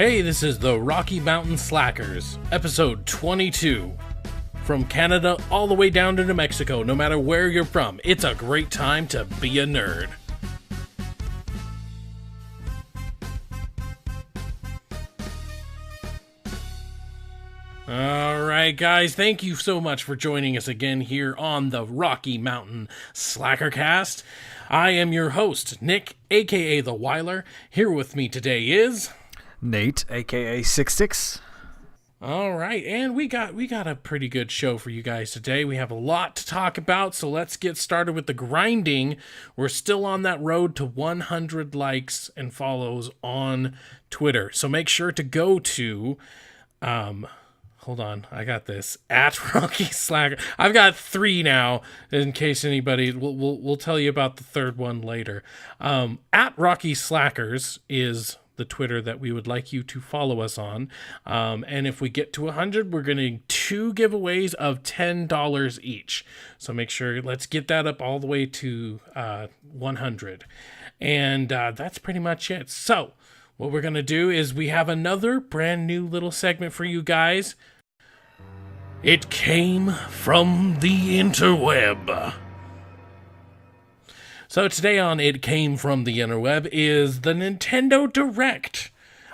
Hey, this is the Rocky Mountain Slackers, episode 22. From Canada all the way down to New Mexico, no matter where you're from, it's a great time to be a nerd. Alright guys, thank you so much for joining us again here on the Rocky Mountain Slackercast. I am your host, Nick, aka The Weiler. Here with me today is... Nate, aka 66. All right, and we got a pretty good show for you guys today. We have a lot to talk about, so let's get started with the grinding. We're still on that road to 100 likes and follows on Twitter. So make sure to go to hold on, I got this. At Rocky Slacker. I've got 3 now, in case anybody... We'll tell you about the third one later. At Rocky Slackers is the Twitter that we would like you to follow us on. And if we get to 100, we're going to do 2 giveaways of $10 each. So make sure, let's get that up all the way to 100. And that's pretty much it. So what we're going to do is we have another brand new little segment for you guys. It came from the interweb. So today on It Came From the Interweb is the Nintendo Direct.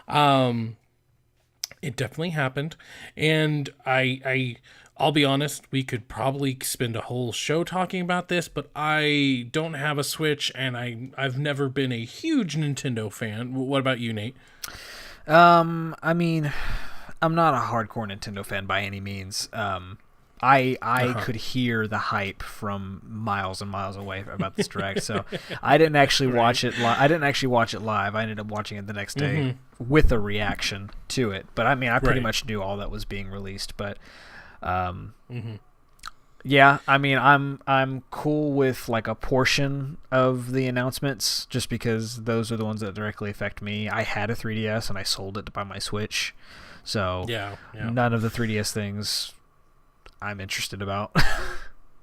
It definitely happened. And I'll be honest, we could probably spend a whole show talking about this, but I don't have a Switch and I've never been a huge Nintendo fan. What about you, Nate? I mean, I'm not a hardcore Nintendo fan by any means. I could hear the hype from miles and miles away about this Direct, so I didn't actually watch it. I didn't actually watch it live. I ended up watching it the next day with a reaction to it. But I mean, I pretty much knew all that was being released. But yeah, I mean, I'm cool with like a portion of the announcements, just because those are the ones that directly affect me. I had a 3DS and I sold it to buy my Switch, so none of the 3DS things I'm interested about.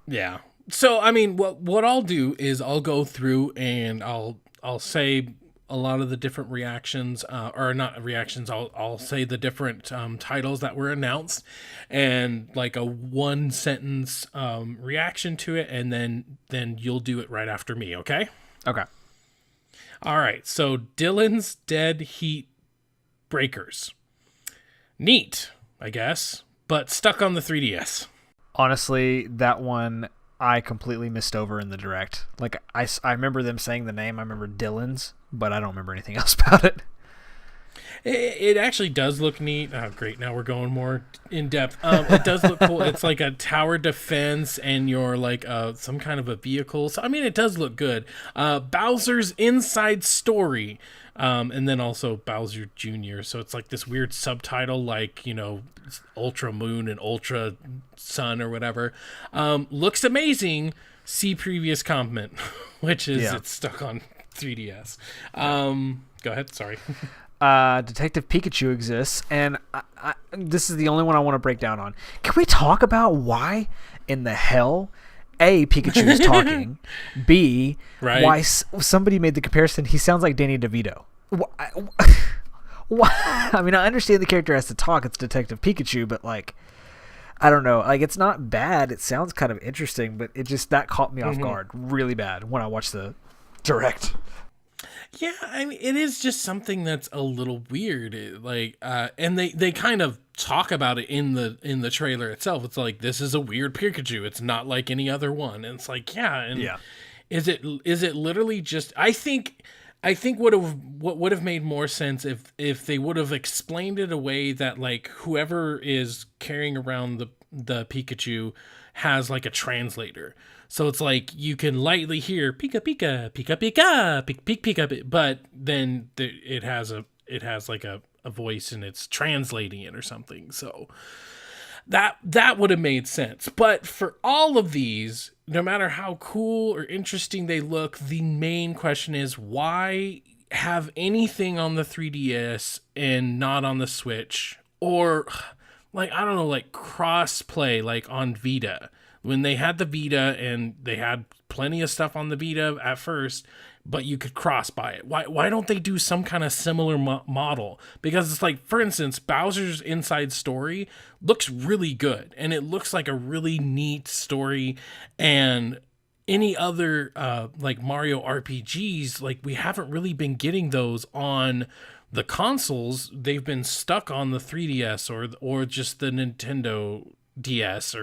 Yeah. So, I mean, what I'll do is I'll go through and I'll say a lot of the different reactions, or not reactions, I'll say the different titles that were announced and like a 1-sentence reaction to it, and then you'll do it right after me, okay? Okay. All right. So, Dylan's Dead Heat Breakers. Neat, I guess, but stuck on the 3DS. Honestly, that one I completely missed over in the Direct. Like, I remember them saying the name. I remember Dylan's, but I don't remember anything else about it. It actually does look neat. Oh, great. Now we're going more in depth. It does look cool. It's like a tower defense and you're like some kind of a vehicle. So, I mean, it does look good. Bowser's Inside Story. And then also Bowser Jr. So it's like this weird subtitle, like, you know, Ultra Moon and Ultra Sun or whatever. Looks amazing. See previous comment, which is it's stuck on 3DS. Go ahead. Sorry. Detective Pikachu exists, and this is the only one I want to break down on. Can we talk about why in the hell A, Pikachu is talking, B, why somebody made the comparison, he sounds like Danny DeVito. Why? I mean, I understand the character has to talk, it's Detective Pikachu, but like, I don't know, like, it's not bad, it sounds kind of interesting, but it just, that caught me off guard really bad when I watched the Direct. Yeah, I mean, it is just something that's a little weird. And they kind of talk about it in the trailer itself. It's like, this is a weird Pikachu. It's not like any other one. And it's like, is it literally just? I think what would have made more sense if they would have explained it a way that like whoever is carrying around the Pikachu has like a translator. So it's like you can lightly hear Pika Pika Pika Pika Pika Pika Pika, but then it has like a voice and it's translating it or something. So that would have made sense. But for all of these, no matter how cool or interesting they look, the main question is why have anything on the 3DS and not on the Switch, or like, I don't know, like cross play like on Vita. when they had the Vita, and they had plenty of stuff on the Vita at first, but you could cross buy it. Why don't they do some kind of similar model? Because it's like, for instance, Bowser's Inside Story looks really good, and it looks like a really neat story. And any other like Mario RPGs, like, we haven't really been getting those on the consoles. They've been stuck on the 3DS or just the Nintendo DS,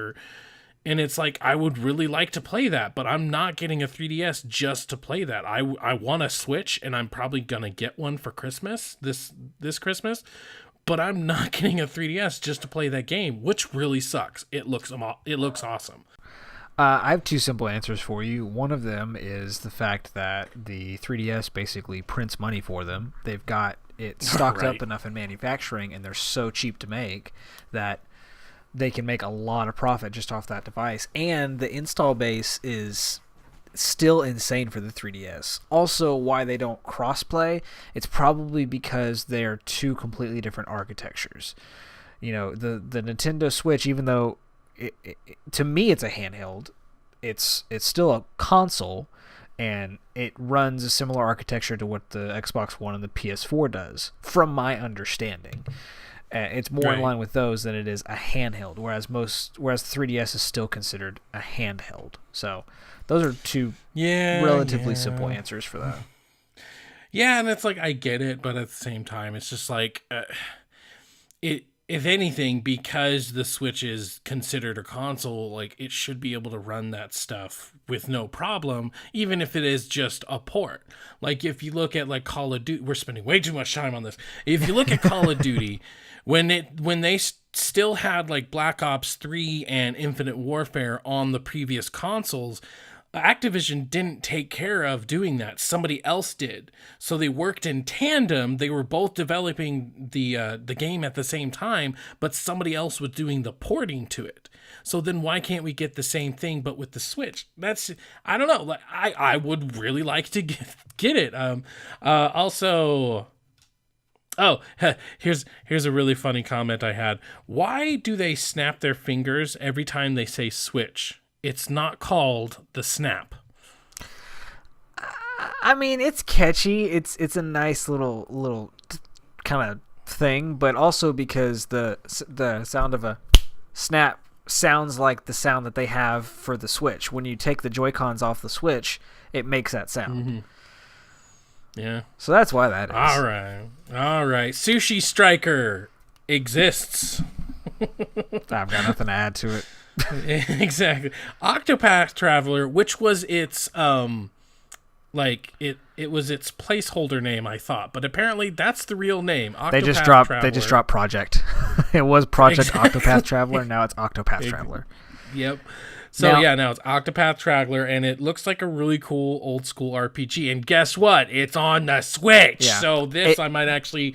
and it's like, I would really like to play that, but I'm not getting a 3DS just to play that. I want a Switch, and I'm probably gonna get one for Christmas this Christmas, but I'm not getting a 3DS just to play that game, which really sucks. It looks awesome. I have two simple answers for you. One of them is the fact that the 3DS basically prints money for them. They've got it stocked up enough in manufacturing, and they're so cheap to make that they can make a lot of profit just off that device. And the install base is still insane for the 3DS. Also, why they don't crossplay, it's probably because they're two completely different architectures. You know, the Nintendo Switch, even though to me it's a handheld, it's still a console, and it runs a similar architecture to what the Xbox One and the PS4 does, from my understanding. It's more in line with those than it is a handheld, whereas the 3DS is still considered a handheld. So those are two relatively simple answers for that. Yeah, and it's like, I get it, but at the same time, it's just like, if anything, because the Switch is considered a console, like, it should be able to run that stuff with no problem, even if it is just a port. Like, if you look at, like, Call of Duty, we're spending way too much time on this. If you look at Call of Duty, when they still had, like, Black Ops 3 and Infinite Warfare on the previous consoles, Activision didn't take care of doing that. Somebody else did. So they worked in tandem. They were both developing the game at the same time, but somebody else was doing the porting to it. So then why can't we get the same thing but with the Switch? I don't know. Like, I would really like to get it. Also, here's a really funny comment I had. Why do they snap their fingers every time they say Switch? It's not called the Snap. I mean, it's catchy. It's a nice little kind of thing, but also because the sound of a snap sounds like the sound that they have for the Switch. When you take the Joy-Cons off the Switch, it makes that sound. Mm-hmm. Yeah. So that's why that is. All right. Sushi Striker exists. I've got nothing to add to it. Exactly. Octopath Traveler, which was its like it was its placeholder name, I thought, but apparently that's the real name. Octopath They just dropped Project. It was Project Octopath Traveler, now it's Octopath Traveler. Yep. So now it's Octopath Traveler, and it looks like a really cool old school RPG. And guess what? It's on the Switch. Yeah. So I might actually.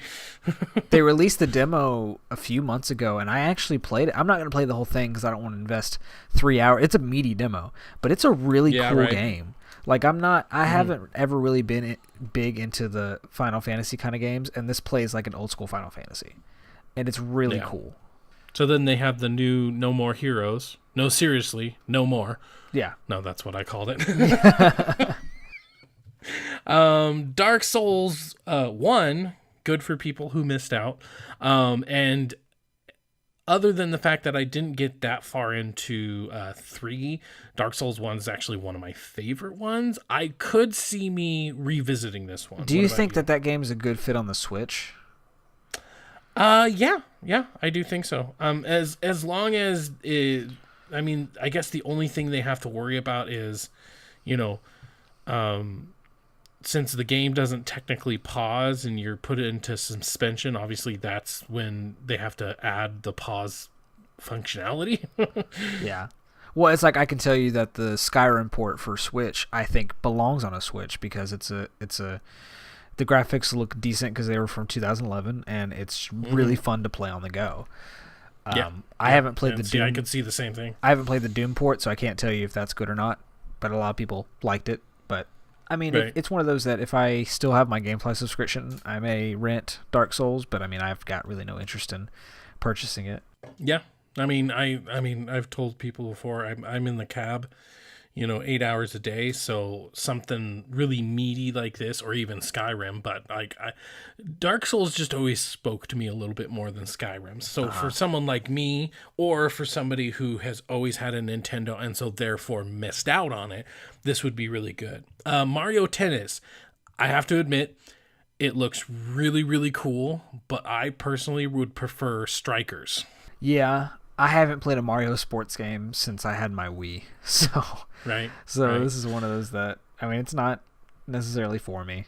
They released the demo a few months ago, and I actually played it. I'm not going to play the whole thing because I don't want to invest 3 hours. It's a meaty demo, but it's a really cool game. Like, I haven't ever really been big into the Final Fantasy kind of games, and this plays like an old school Final Fantasy, and it's really cool. So then they have the new No More Heroes. No, seriously, No More. Yeah. No, that's what I called it. Dark Souls 1, good for people who missed out. And other than the fact that I didn't get that far into 3, Dark Souls 1 is actually one of my favorite ones. I could see me revisiting this one. Do you think that game is a good fit on the Switch? Yeah, I do think so. As long as I mean, I guess the only thing they have to worry about is, since the game doesn't technically pause and you're put into suspension, obviously that's when they have to add the pause functionality. Yeah. Well, it's like, I can tell you that the Skyrim port for Switch, I think, belongs on a Switch because the graphics look decent because they were from 2011, and it's really fun to play on the go. I haven't played the Doom. I could see the same thing. I haven't played the Doom port, so I can't tell you if that's good or not. But a lot of people liked it. But I mean, it's one of those that if I still have my GameFly subscription, I may rent Dark Souls. But I mean, I've got really no interest in purchasing it. Yeah, I mean, I've told people before, I'm in the cab, 8 hours a day. So something really meaty like this, or even Skyrim, but Dark Souls just always spoke to me a little bit more than Skyrim. So for someone like me, or for somebody who has always had a Nintendo and so therefore missed out on it, this would be really good. Mario Tennis, I have to admit, it looks really, really cool, but I personally would prefer Strikers. Yeah, I haven't played a Mario sports game since I had my Wii, so Right. so Right. this is one of those that, I mean, it's not necessarily for me.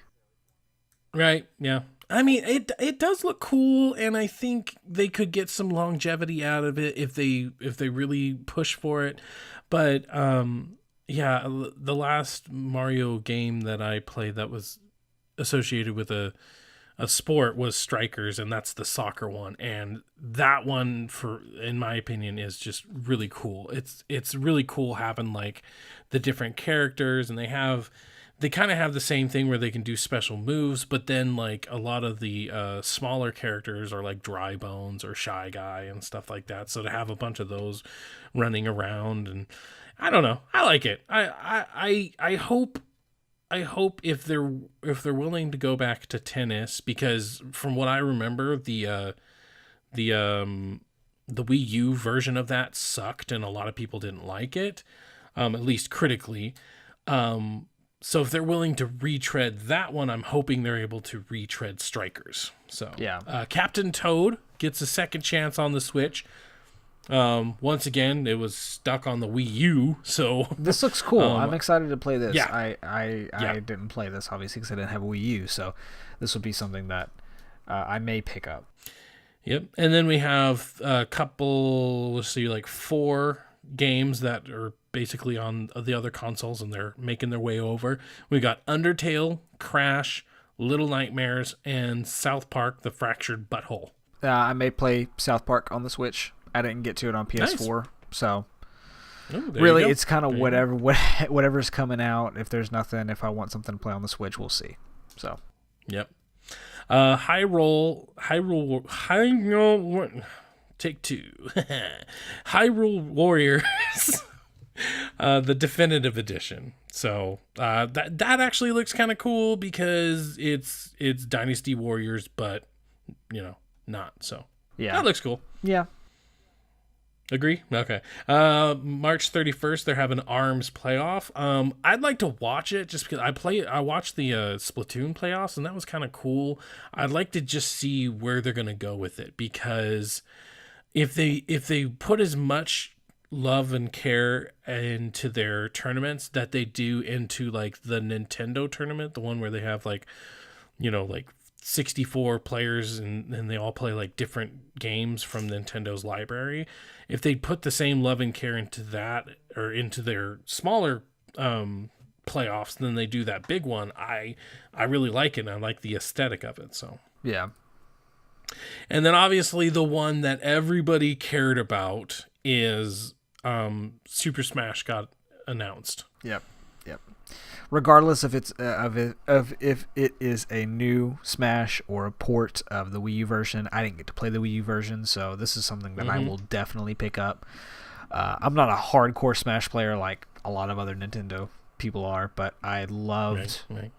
Right. Yeah. I mean, it does look cool, and I think they could get some longevity out of it if they really push for it. But yeah, the last Mario game that I played that was associated with a sport was Strikers, and that's the soccer one. And that one, for in my opinion, is just really cool. It's really cool having like the different characters, and they kind of have the same thing where they can do special moves, but then like a lot of the smaller characters are like Dry Bones or Shy Guy and stuff like that. So to have a bunch of those running around, and I don't know, I like it. I hope if they're willing to go back to tennis, because from what I remember, the Wii U version of that sucked and a lot of people didn't like it, at least critically. So if they're willing to retread that one, I'm hoping they're able to retread Strikers. So Yeah. Captain Toad gets a second chance on the Switch. Once again, it was stuck on the Wii U, so This looks cool. I'm excited to play this. yeah. I didn't play this, obviously, because I didn't have a Wii U, so this would be something that I may pick up. Yep. And then we have a couple, let's see, like 4 games that are basically on the other consoles, and they're making their way over. We got Undertale, Crash, Little Nightmares, and South Park: The Fractured Butthole. I may play South Park on the Switch. I didn't get to it on PS4, so Oh, there really you go. it's kind of There you go. whatever's coming out. If there's nothing, if I want something to play on the Switch, we'll see. So Yep. Take 2. Hyrule Warriors, the definitive edition. So that actually looks kind of cool because it's Dynasty Warriors, but not. So yeah, that looks cool. yeah. Agree? Okay. March 31st, they're having ARMS playoff. I'd like to watch it just because I watched the Splatoon playoffs, and that was kind of cool. I'd like to just see where they're going to go with it, because if they put as much love and care into their tournaments that they do into like the Nintendo tournament, the one where they have like 64 players and they all play like different games from Nintendo's library. If they put the same love and care into that, or into their smaller playoffs, than they do that big one, I really like it. And I like the aesthetic of it. So Yeah. and then obviously the one that everybody cared about is Super Smash got announced. Yep. Yep. Regardless if it's if it is a new Smash or a port of the Wii U version, I didn't get to play the Wii U version, so this is something that I will definitely pick up. I'm not a hardcore Smash player like a lot of other Nintendo people are, but I loved Right.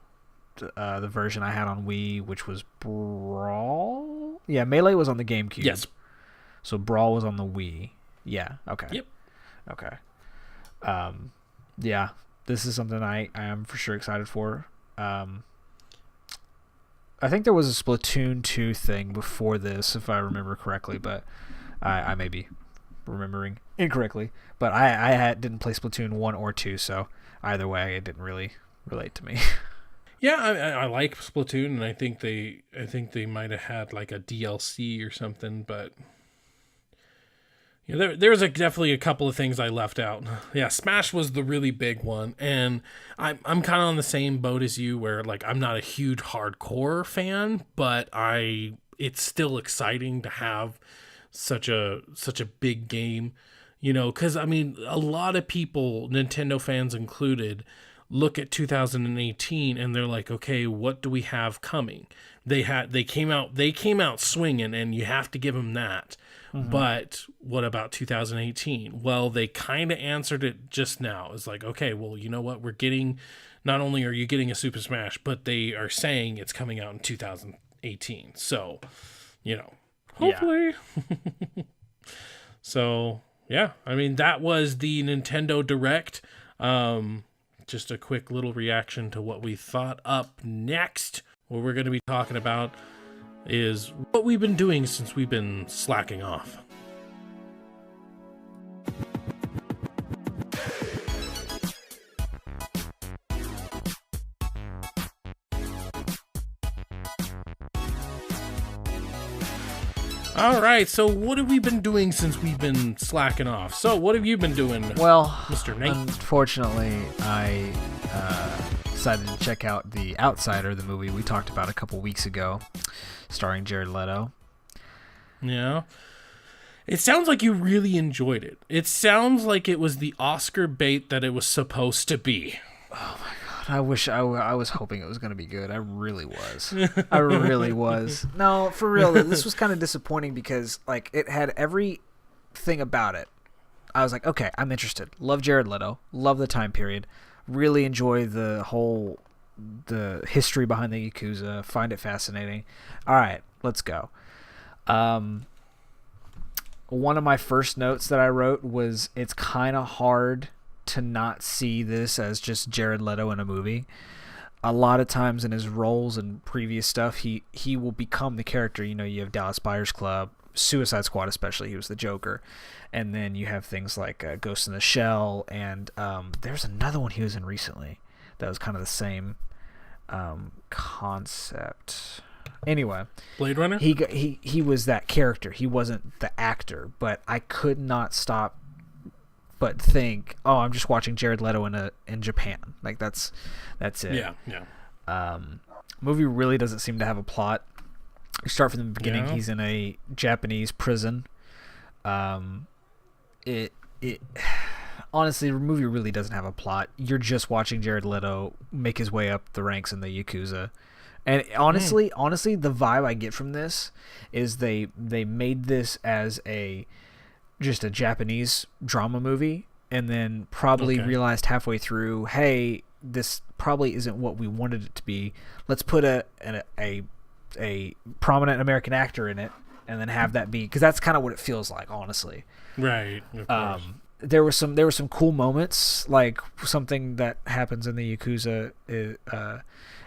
the version I had on Wii, which was Brawl. Yeah, Melee was on the GameCube. Yes. So Brawl was on the Wii. Yeah. Okay. Yep. Okay. Yeah. This is something I am for sure excited for. I think there was a Splatoon 2 thing before this, if I remember correctly, but I may be remembering incorrectly. But I didn't play Splatoon 1 or 2, so either way, it didn't really relate to me. Yeah, I like Splatoon, and I think they might have had like a DLC or something, but there was definitely a couple of things I left out. Yeah, Smash was the really big one, and I'm kind of on the same boat as you, where like I'm not a huge hardcore fan, but it's still exciting to have such a big game, because I mean a lot of people, Nintendo fans included, look at 2018 and they're like, okay, what do we have coming? They came out swinging, and you have to give them that. But what about 2018? Well, they kind of answered it just now. It's like, okay, well, you know what? We're getting, not only are you getting a Super Smash, but they are saying it's coming out in 2018. So, hopefully. Yeah. So, yeah, I mean, that was the Nintendo Direct. Just a quick little reaction to what we thought. Up next, what we're going to be talking about is what we've been doing since we've been slacking off. All right, so what have we been doing since we've been slacking off? So what have you been doing, well, Mr. Nate? Unfortunately, I decided to check out The Outsider, the movie we talked about a couple weeks ago, starring Jared Leto. Yeah. It sounds like you really enjoyed it. It sounds like it was the Oscar bait that it was supposed to be. Oh my God. I wish I was hoping it was going to be good. I really was. I really was. No, for real. This was kind of disappointing because like it had everything about it. I was like, okay, I'm interested. Love Jared Leto. Love the time period. Really enjoy the history behind the Yakuza. Find it fascinating. All right, let's go. One of my first notes that I wrote was it's kind of hard to not see this as just Jared Leto in a movie. A lot of times in his roles and previous stuff, he will become the character. You know, you have Dallas Buyers Club, Suicide Squad especially, he was the Joker. And then you have things like Ghost in the Shell, and there's another one he was in recently that was kind of the same concept. Anyway, Blade Runner? He was that character. He wasn't the actor, but I could not stop but think, oh, I'm just watching Jared Leto in Japan. Like that's it. Yeah. Movie really doesn't seem to have a plot. You start from the beginning. Yeah. He's in a Japanese prison. It honestly, the movie really doesn't have a plot. You're just watching Jared Leto make his way up the ranks in the Yakuza. And honestly, the vibe I get from this is they made this as just a Japanese drama movie, and then probably realized halfway through, hey, this probably isn't what we wanted it to be. Let's put a prominent American actor in it, and then have that be, because that's kind of what it feels like, honestly. Right. Of course. There were some cool moments, like something that happens in the Yakuza.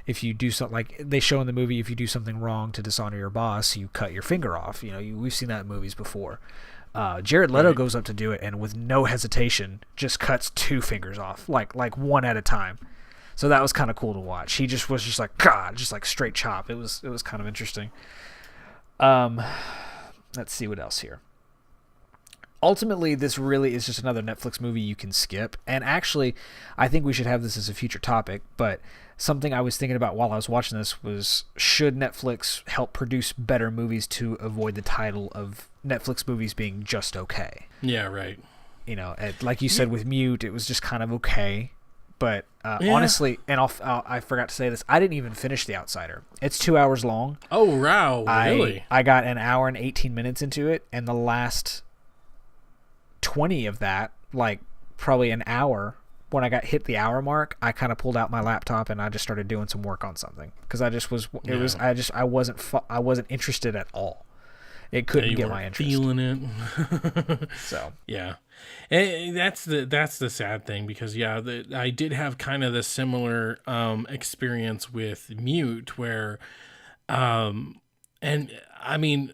If you do something, like they show in the movie, if you do something wrong to dishonor your boss, you cut your finger off. You know, we've seen that in movies before. Jared Leto goes up to do it, and with no hesitation, just cuts 2 fingers off, like one at a time. So that was kind of cool to watch. He just was just like, God, just like straight chop. It was kind of interesting. Let's see what else here. Ultimately, this really is just another Netflix movie you can skip. And actually, I think we should have this as a future topic, but something I was thinking about while I was watching this was, should Netflix help produce better movies to avoid the title of Netflix movies being just okay? Yeah, right. You know, like you said with Mute, it was just kind of okay. But honestly, and I forgot to say this, I didn't even finish The Outsider. It's 2 hours long. Oh, wow. Really? I got an hour and 18 minutes into it, and the last 20 of that, like probably an hour, when I hit the hour mark, I kind of pulled out my laptop and I just started doing some work on something, because I just was I wasn't interested at all. It couldn't get my interest. Feeling it. So yeah, and that's the sad thing, because I did have kind of the similar experience with Mute, where and I mean,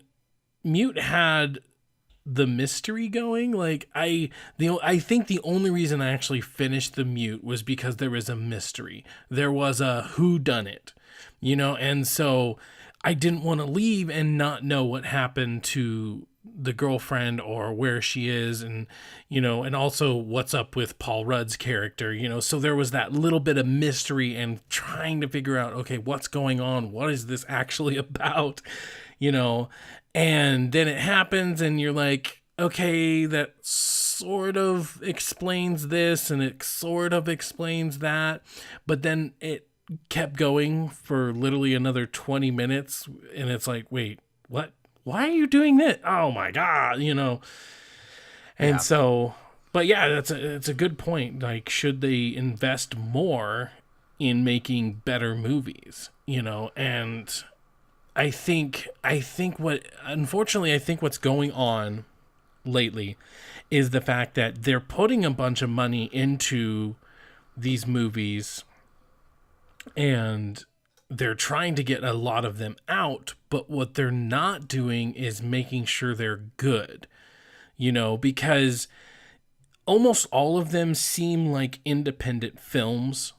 Mute had the mystery going. Like I think the only reason I actually finished the Mute was because there was a mystery. There was a whodunit, and so I didn't want to leave and not know what happened to the girlfriend or where she is, and and also what's up with Paul Rudd's character, so there was that little bit of mystery and trying to figure out, okay, what's going on? What is this actually about? And then it happens, and you're like, okay, that sort of explains this, and it sort of explains that. But then it kept going for literally another 20 minutes, and it's like, wait, what? why are you doing this? Oh my God, And Yeah. so, but yeah, it's a good point. Like, should they invest more in making better movies? And I think what unfortunately I think what's going on lately is the fact that they're putting a bunch of money into these movies and they're trying to get a lot of them out, but what they're not doing is making sure they're good. Because almost all of them seem like independent films,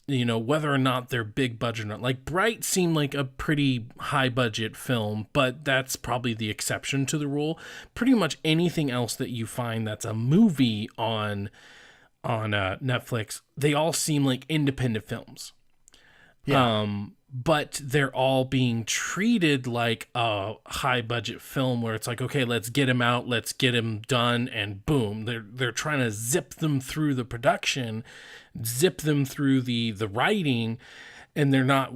whether or not they're big budget or not. Like Bright seemed like a pretty high budget film, but that's probably the exception to the rule. Pretty much anything else that you find that's a movie on Netflix, they all seem like independent films. Yeah. But they're all being treated like a high budget film where it's like, okay, let's get him out, let's get him done, and boom. They're trying to zip them through the production, zip them through the writing, and they're not,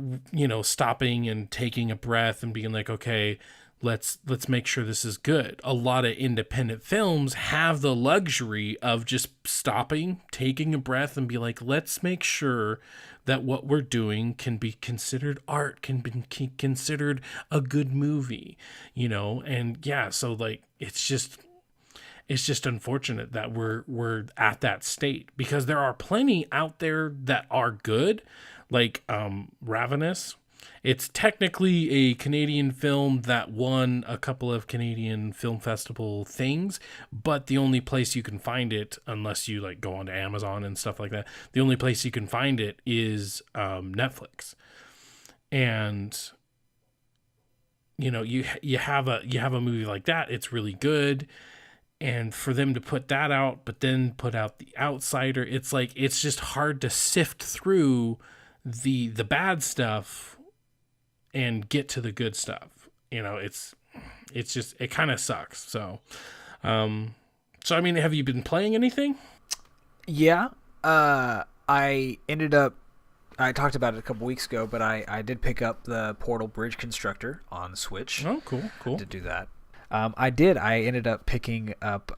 stopping and taking a breath and being like, okay, let's make sure this is good. A lot of independent films have the luxury of just stopping, taking a breath, and be like, let's make sure that what we're doing can be considered art, can be considered a good movie, and yeah, so like it's just unfortunate that we're at that state, because there are plenty out there that are good, like Ravenous. It's technically a Canadian film that won a couple of Canadian Film Festival things, but the only place you can find it, unless you like go onto Amazon and stuff like that, the only place you can find it is Netflix. And you have a movie like that, it's really good, and for them to put that out, but then put out The Outsider, it's like it's just hard to sift through the bad stuff and get to the good stuff. It's just, it kind of sucks. So I mean, have you been playing anything? Yeah. I talked about it a couple weeks ago, but I did pick up the Portal Bridge Constructor on Switch. Oh, cool. To do that. I ended up picking up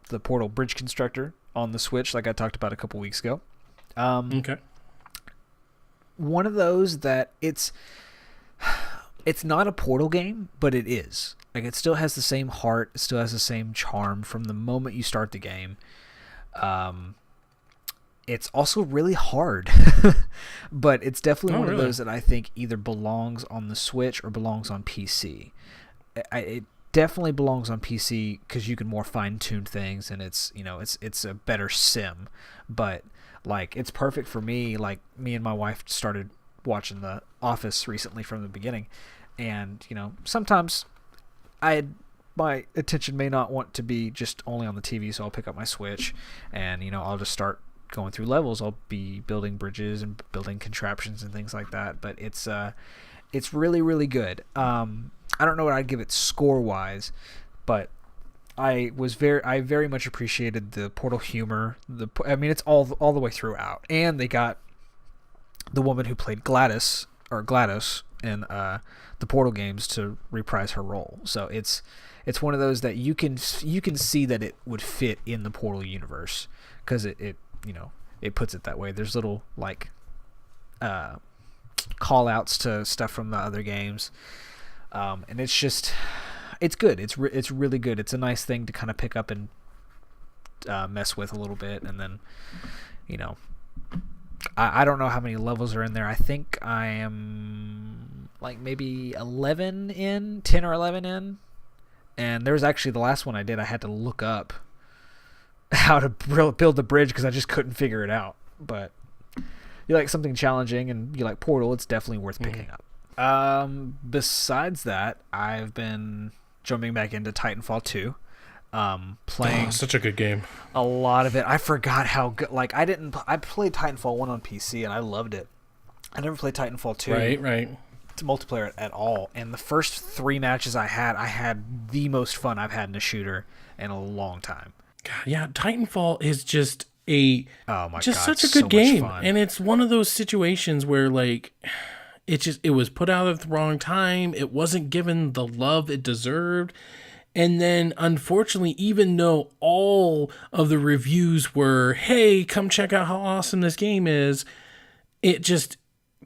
the Portal Bridge Constructor on the Switch, like I talked about a couple weeks ago. Okay. One of those that it's not a Portal game, but it is. Like, it still has the same heart, it still has the same charm from the moment you start the game. It's also really hard, but it's definitely one of those that I think either belongs on the Switch or belongs on PC. It definitely belongs on PC because you can more fine-tune things, and it's a better sim. But like, it's perfect for me. Like, me and my wife started watching The Office recently from the beginning, and sometimes my attention may not want to be just only on the TV, so I'll pick up my Switch and I'll just start going through levels. I'll be building bridges and building contraptions and things like that. But it's really, really good. I don't know what I'd give it score wise, but I very much appreciated the Portal humor. It's all the way throughout, and they got the woman who played GLaDOS in the Portal games to reprise her role. So it's one of those that you can see that it would fit in the Portal universe, because it puts it that way. There's little like call outs to stuff from the other games, and it's good. It's really good. It's a nice thing to kind of pick up and mess with a little bit, and then I don't know how many levels are in there. I think I am like maybe 10 or 11 in. And there was actually the last one I did, I had to look up how to build the bridge because I just couldn't figure it out. But you like something challenging and you like Portal, it's definitely worth picking up. Besides that, I've been jumping back into Titanfall 2. Playing such a good game. A lot of it. I forgot how good. Like, I played Titanfall 1 on PC and I loved it. I never played Titanfall 2. Right. To multiplayer at all. And the first 3 matches I had the most fun I've had in a shooter in a long time. God, yeah, Titanfall is just such a good game. And it's one of those situations where like it was put out at the wrong time. It wasn't given the love it deserved. And then, unfortunately, even though all of the reviews were, hey, come check out how awesome this game is, it just,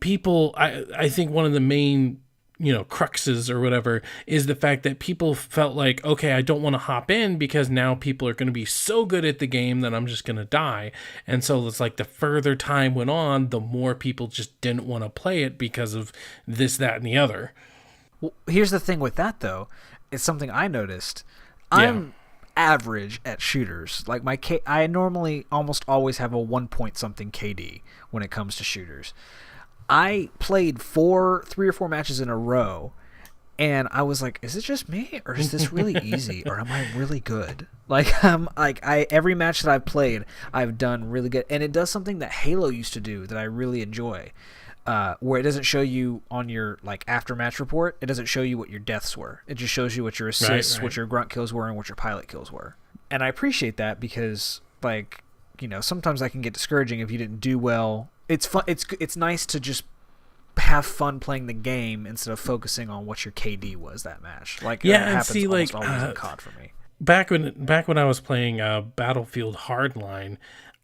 I think one of the main, cruxes or whatever is the fact that people felt like, okay, I don't want to hop in because now people are going to be so good at the game that I'm just going to die. And so it's like the further time went on, the more people just didn't want to play it because of this, that, and the other. Well, here's the thing with that, though. It's something I noticed. I'm average at shooters. Like I normally almost always have a 1 point something KD when it comes to shooters. I played 3 or 4 matches in a row, and I was like, is it just me, or is this really easy, or am I really good? Every match that I've played, I've done really good, and it does something that Halo used to do that I really enjoy. Where it doesn't show you on your after match report, it doesn't show you what your deaths were. It just shows you what your assists, what your grunt kills were, and what your pilot kills were. And I appreciate that because sometimes that can get discouraging if you didn't do well. It's fun. It's nice to just have fun playing the game instead of focusing on what your KD was that match. It happens almost always in COD for me. Back when I was playing Battlefield Hardline,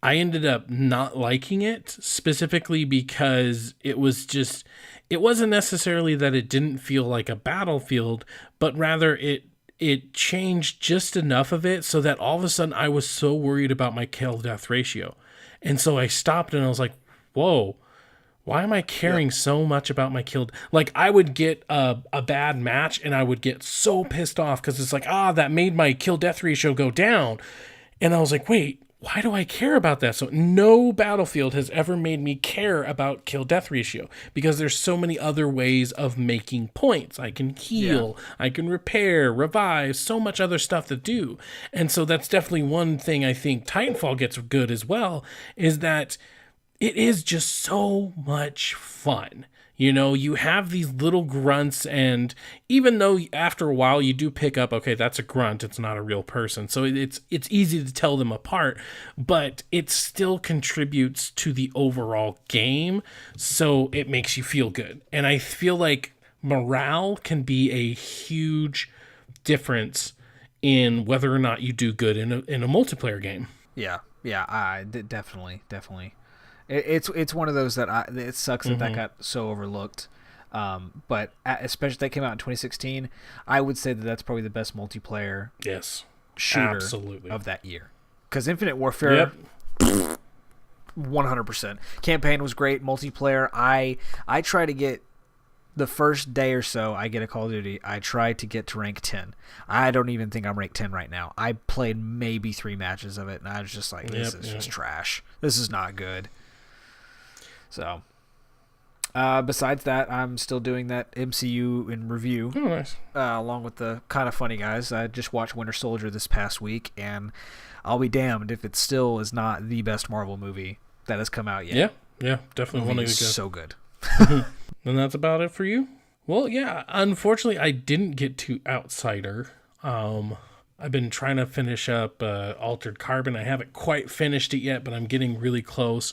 I ended up not liking it specifically because it wasn't necessarily that it didn't feel like a Battlefield, but rather it changed just enough of it so that all of a sudden I was so worried about my kill death ratio. And so I stopped and I was like, whoa, why am I caring so much about my kill? I would get a bad match and I would get so pissed off because it's like, that made my kill death ratio go down. And I was like, wait, why do I care about that? So no Battlefield has ever made me care about kill death ratio because there's so many other ways of making points. I can heal, I can repair, revive, so much other stuff to do. And so that's definitely one thing I think Titanfall gets good as well, is that it is just so much fun. You have these little grunts, and even though after a while you do pick up, okay, that's a grunt, it's not a real person. So it's easy to tell them apart, but it still contributes to the overall game. So it makes you feel good. And I feel like morale can be a huge difference in whether or not you do good in a multiplayer game. Yeah, definitely. It's one of those that it sucks that got so overlooked. But especially that came out in 2016, I would say that's probably the best multiplayer shooter of that year. Because Infinite Warfare, 100%. Campaign was great. Multiplayer, I try to get the first day or so I get a Call of Duty, I try to get to rank 10. I don't even think I'm rank 10 right now. I played maybe 3 matches of it, and I was just like, this is just trash. This is not good. So, besides that, I'm still doing that MCU in review. Oh, nice. Along with the kind of funny guys. I just watched Winter Soldier this past week, and I'll be damned if it still is not the best Marvel movie that has come out yet. Yeah, definitely one of the good. So good. And that's about it for you? Well, yeah, unfortunately, I didn't get to Outsider. I've been trying to finish up Altered Carbon. I haven't quite finished it yet, but I'm getting really close.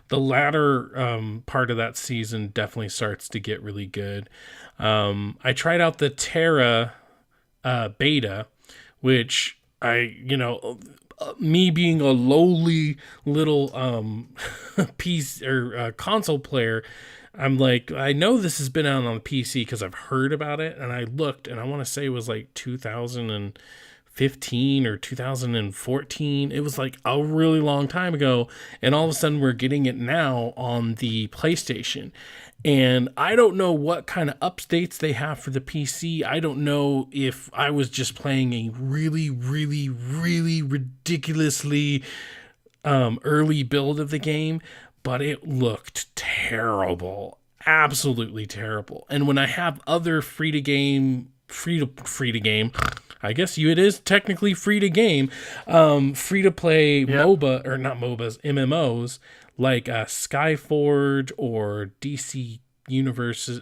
The latter part of that season definitely starts to get really good. I tried out the Terra beta, which me being a lowly little piece or console player, I'm like, I know this has been out on the PC because I've heard about it, and I looked, and I want to say it was like 2015 or 2014. It was like a really long time ago, and all of a sudden we're getting it now on the PlayStation. And I don't know what kind of updates they have for the PC. I don't know if I was just playing a really, really, really ridiculously early build of the game, but it looked terrible. Absolutely terrible. And when I have other free to game, I guess it is technically free to game, free to play MOBA, or not MOBAs, MMOs, like Skyforge or DC Universe,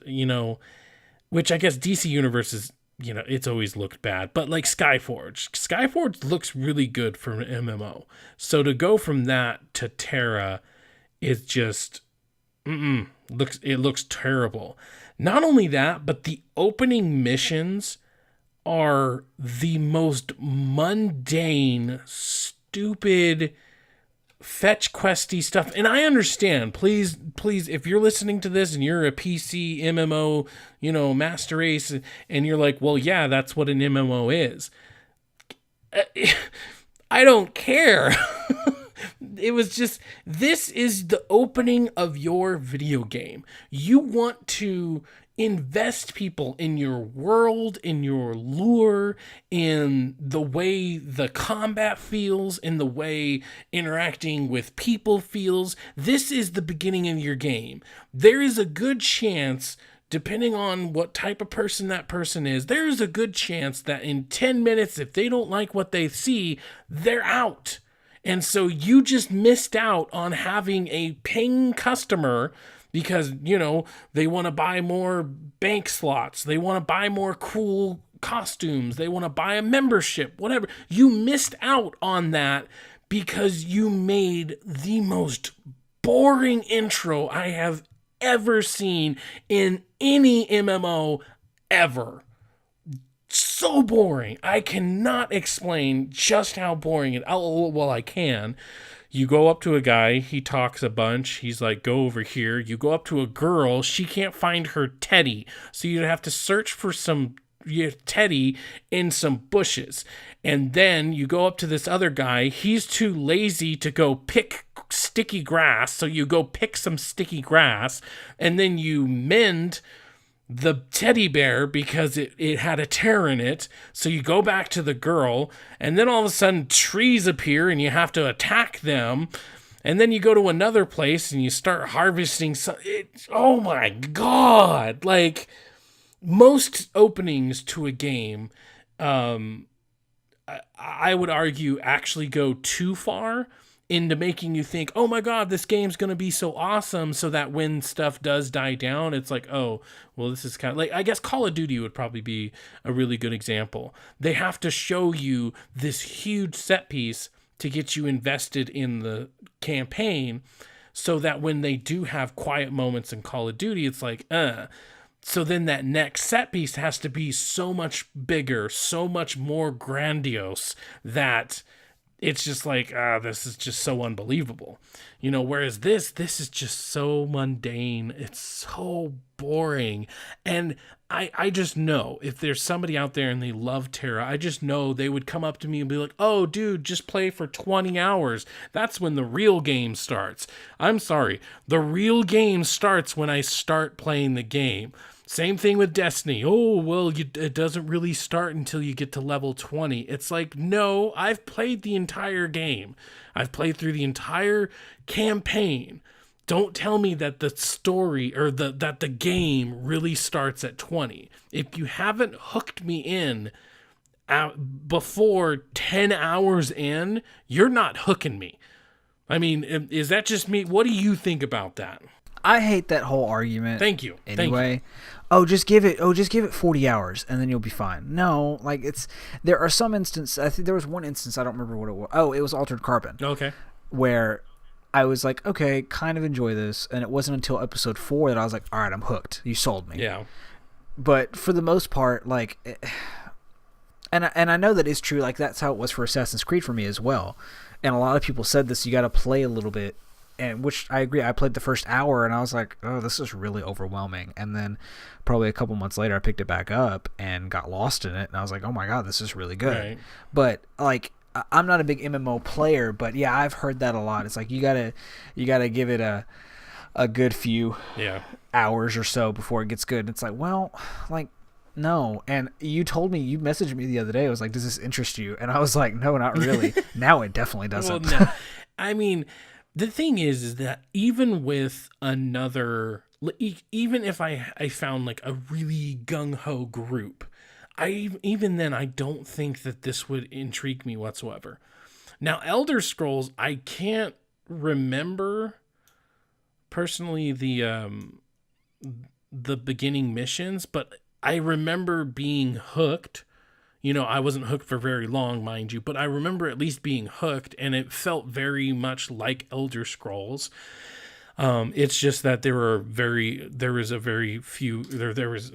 which I guess DC Universe is, it's always looked bad, but like Skyforge looks really good for an MMO. So to go from that to Terra is just, It looks terrible. Not only that, but the opening missions are the most mundane, stupid, fetch questy stuff. And I understand. Please, if you're listening to this and you're a PC MMO, master race, and you're like, well, yeah, that's what an MMO is. I don't care. It was just, this is the opening of your video game. You want to invest people in your world, in your lure, in the way the combat feels, in the way interacting with people feels. This is the beginning of your game. There is a good chance, depending on what type of person that person is, there is a good chance that in 10 minutes, if they don't like what they see, they're out. And so you just missed out on having a paying customer because, they want to buy more bank slots. They want to buy more cool costumes. They want to buy a membership, whatever. You missed out on that because you made the most boring intro I have ever seen in any MMO ever. So boring. I cannot explain just how boring it. Well, I can. You go up to a guy, he talks a bunch. He's like, go over here. You go up to a girl, she can't find her teddy. So you have to search for some teddy in some bushes. And then you go up to this other guy. He's too lazy to go pick sticky grass. So you go pick some sticky grass. And then you mend the teddy bear because it had a tear in it. So you go back to the girl, and then all of a sudden trees appear and you have to attack them. And then you go to another place and you start harvesting oh my God. Like, most openings to a game, I would argue actually go too far into making you think, oh my God, this game's going to be so awesome, so that when stuff does die down, it's like, oh, well, this is kind of like, I guess Call of Duty would probably be a really good example. They have to show you this huge set piece to get you invested in the campaign, so that when they do have quiet moments in Call of Duty, it's like, So then that next set piece has to be so much bigger, so much more grandiose that it's just like, this is just so unbelievable. Whereas this is just so mundane. It's so boring. And I just know if there's somebody out there and they love Terra, I just know they would come up to me and be like, oh, dude, just play for 20 hours. That's when the real game starts. I'm sorry. The real game starts when I start playing the game. Same thing with Destiny. Oh, well, it doesn't really start until you get to level 20. It's like, no, I've played the entire game. I've played through the entire campaign. Don't tell me that the story or that the game really starts at 20. If you haven't hooked me in before 10 hours in, you're not hooking me. I mean, is that just me? What do you think about that? I hate that whole argument. Thank you. Anyway, just give it 40 hours and then you'll be fine. No, like there are some instances. I think there was one instance, I don't remember what it was. Oh, it was Altered Carbon. Okay. Where I was like, okay, kind of enjoy this, and it wasn't until episode 4 that I was like, all right, I'm hooked. You sold me. Yeah. But for the most part, like, and I know that is true. Like, that's how it was for Assassin's Creed for me as well. And a lot of people said this. You got to play a little bit. And which I agree. I played the first hour and I was like, oh, this is really overwhelming. And then probably a couple months later, I picked it back up and got lost in it. And I was like, oh my God, this is really good. Right. But like, I'm not a big MMO player, but yeah, I've heard that a lot. It's like, you gotta give it a good few hours or so before it gets good. And it's like, well, like, no. And you messaged me the other day. I was like, does this interest you? And I was like, no, not really. Now it definitely doesn't. Well, no. I mean, the thing is that even with even if I found like a really gung-ho group, even then I don't think that this would intrigue me whatsoever. Now, Elder Scrolls, I can't remember personally the beginning missions, but I remember being hooked. I wasn't hooked for very long, mind you, but I remember at least being hooked, and it felt very much like Elder Scrolls. It's just that there was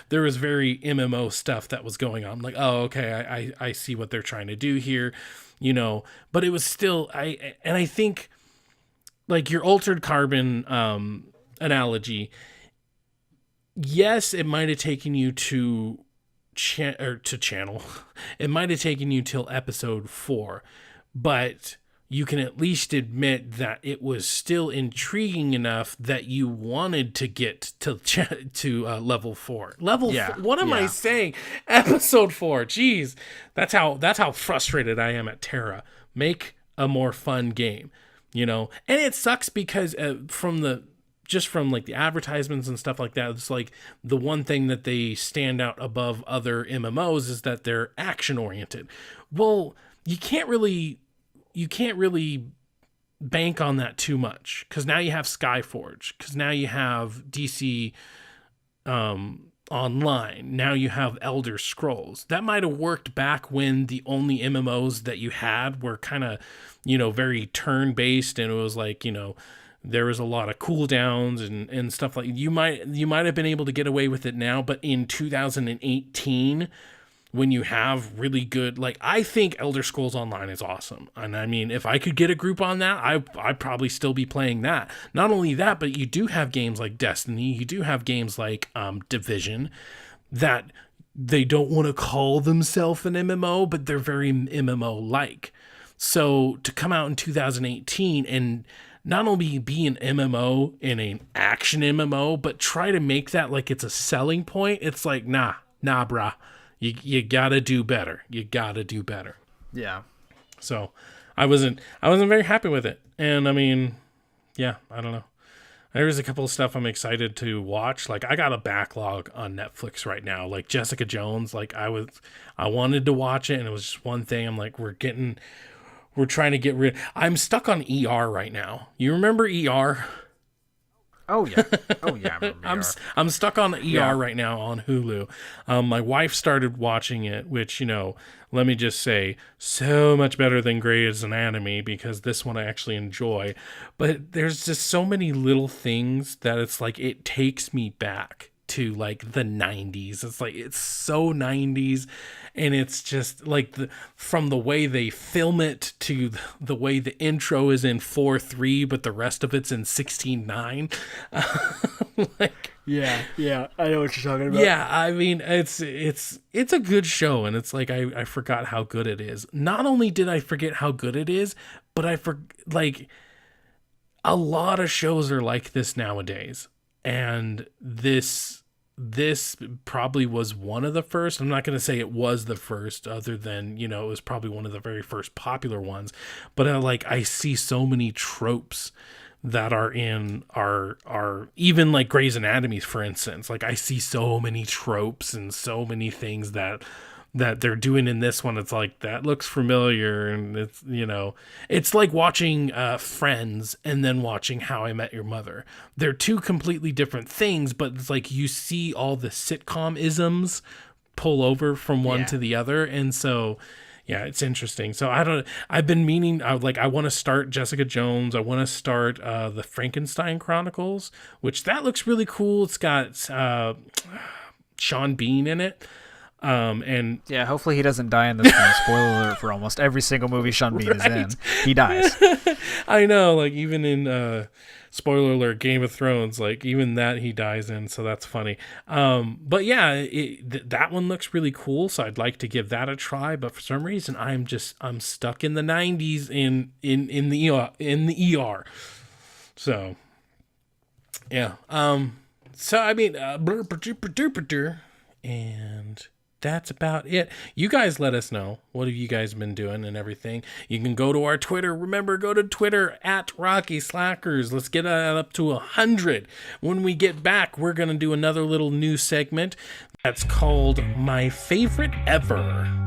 there was very MMO stuff that was going on. I'm like, oh, okay, I see what they're trying to do here, but it was still, I think like your Altered Carbon analogy, yes, it might have taken you to channel. It might have taken you till episode 4, but you can at least admit that it was still intriguing enough that you wanted to get to level 4. What am I saying? Episode 4. Jeez, that's how frustrated I am at Terra. Make a more fun game, and it sucks because from like the advertisements and stuff like that, it's like the one thing that they stand out above other MMOs is that they're action oriented. Well, you can't really bank on that too much, because now you have Skyforge, because now you have DC Online, now you have Elder Scrolls. That might have worked back when the only MMOs that you had were kind of, very turn based, and it was like, there was a lot of cooldowns and stuff like you might have been able to get away with it now, but in 2018, when you have really good, like, I think Elder Scrolls Online is awesome. And I mean, if I could get a group on that, I'd probably still be playing that. Not only that, but you do have games like Destiny, you do have games like Division, that they don't want to call themselves an MMO, but they're very MMO-like. So to come out in 2018 and not only be an MMO and an action MMO, but try to make that like it's a selling point, it's like, nah, brah. You gotta do better. Yeah. So I wasn't very happy with it. And I mean, yeah, I don't know. There's a couple of stuff I'm excited to watch. Like, I got a backlog on Netflix right now. Like Jessica Jones, like I wanted to watch it, and it was just one thing. I'm like, we're trying to get rid. I'm stuck on ER right now. You remember ER? Oh yeah, I remember. I'm stuck on ER right now on Hulu. My wife started watching it, which, let me just say, so much better than Grey's Anatomy, because this one I actually enjoy. But there's just so many little things that it's like it takes me back to like the 90s. It's like, it's so 90s, and it's just like from the way they film it to the way the intro is in 4:3, but the rest of it's in 16:9. Like, yeah, I know what you're talking about. Yeah, I mean, it's a good show, and it's like I forgot how good it is. Not only did I forget how good it is, but like a lot of shows are like this nowadays. And this probably was one of the first. I'm not going to say it was the first, other than, it was probably one of the very first popular ones. But I see so many tropes that are in our even like Grey's Anatomy, for instance. Like, I see so many tropes and so many things that they're doing in this one. It's like, that looks familiar, and it's, it's like watching Friends and then watching How I Met Your Mother. They're two completely different things, but it's like you see all the sitcom isms pull over from one to the other, and so yeah, it's interesting. So I've been meaning, I want to start Jessica Jones. I want to start the Frankenstein Chronicles, which that looks really cool. It's got Sean Bean in it. And yeah, hopefully he doesn't die in this one. Spoiler alert for almost every single movie Sean Bean is in. He dies. I know, like even in spoiler alert, Game of Thrones, like even that he dies in, so that's funny. But yeah, that one looks really cool, so I'd like to give that a try. But for some reason, I'm stuck in the 90s in the ER. So yeah. So I mean, and that's about it. You guys let us know. What have you guys been doing and everything? You can go to our Twitter. Remember, go to Twitter at Rocky Slackers. Let's get that up to 100. When we get back, we're going to do another little new segment that's called My Favorite Ever.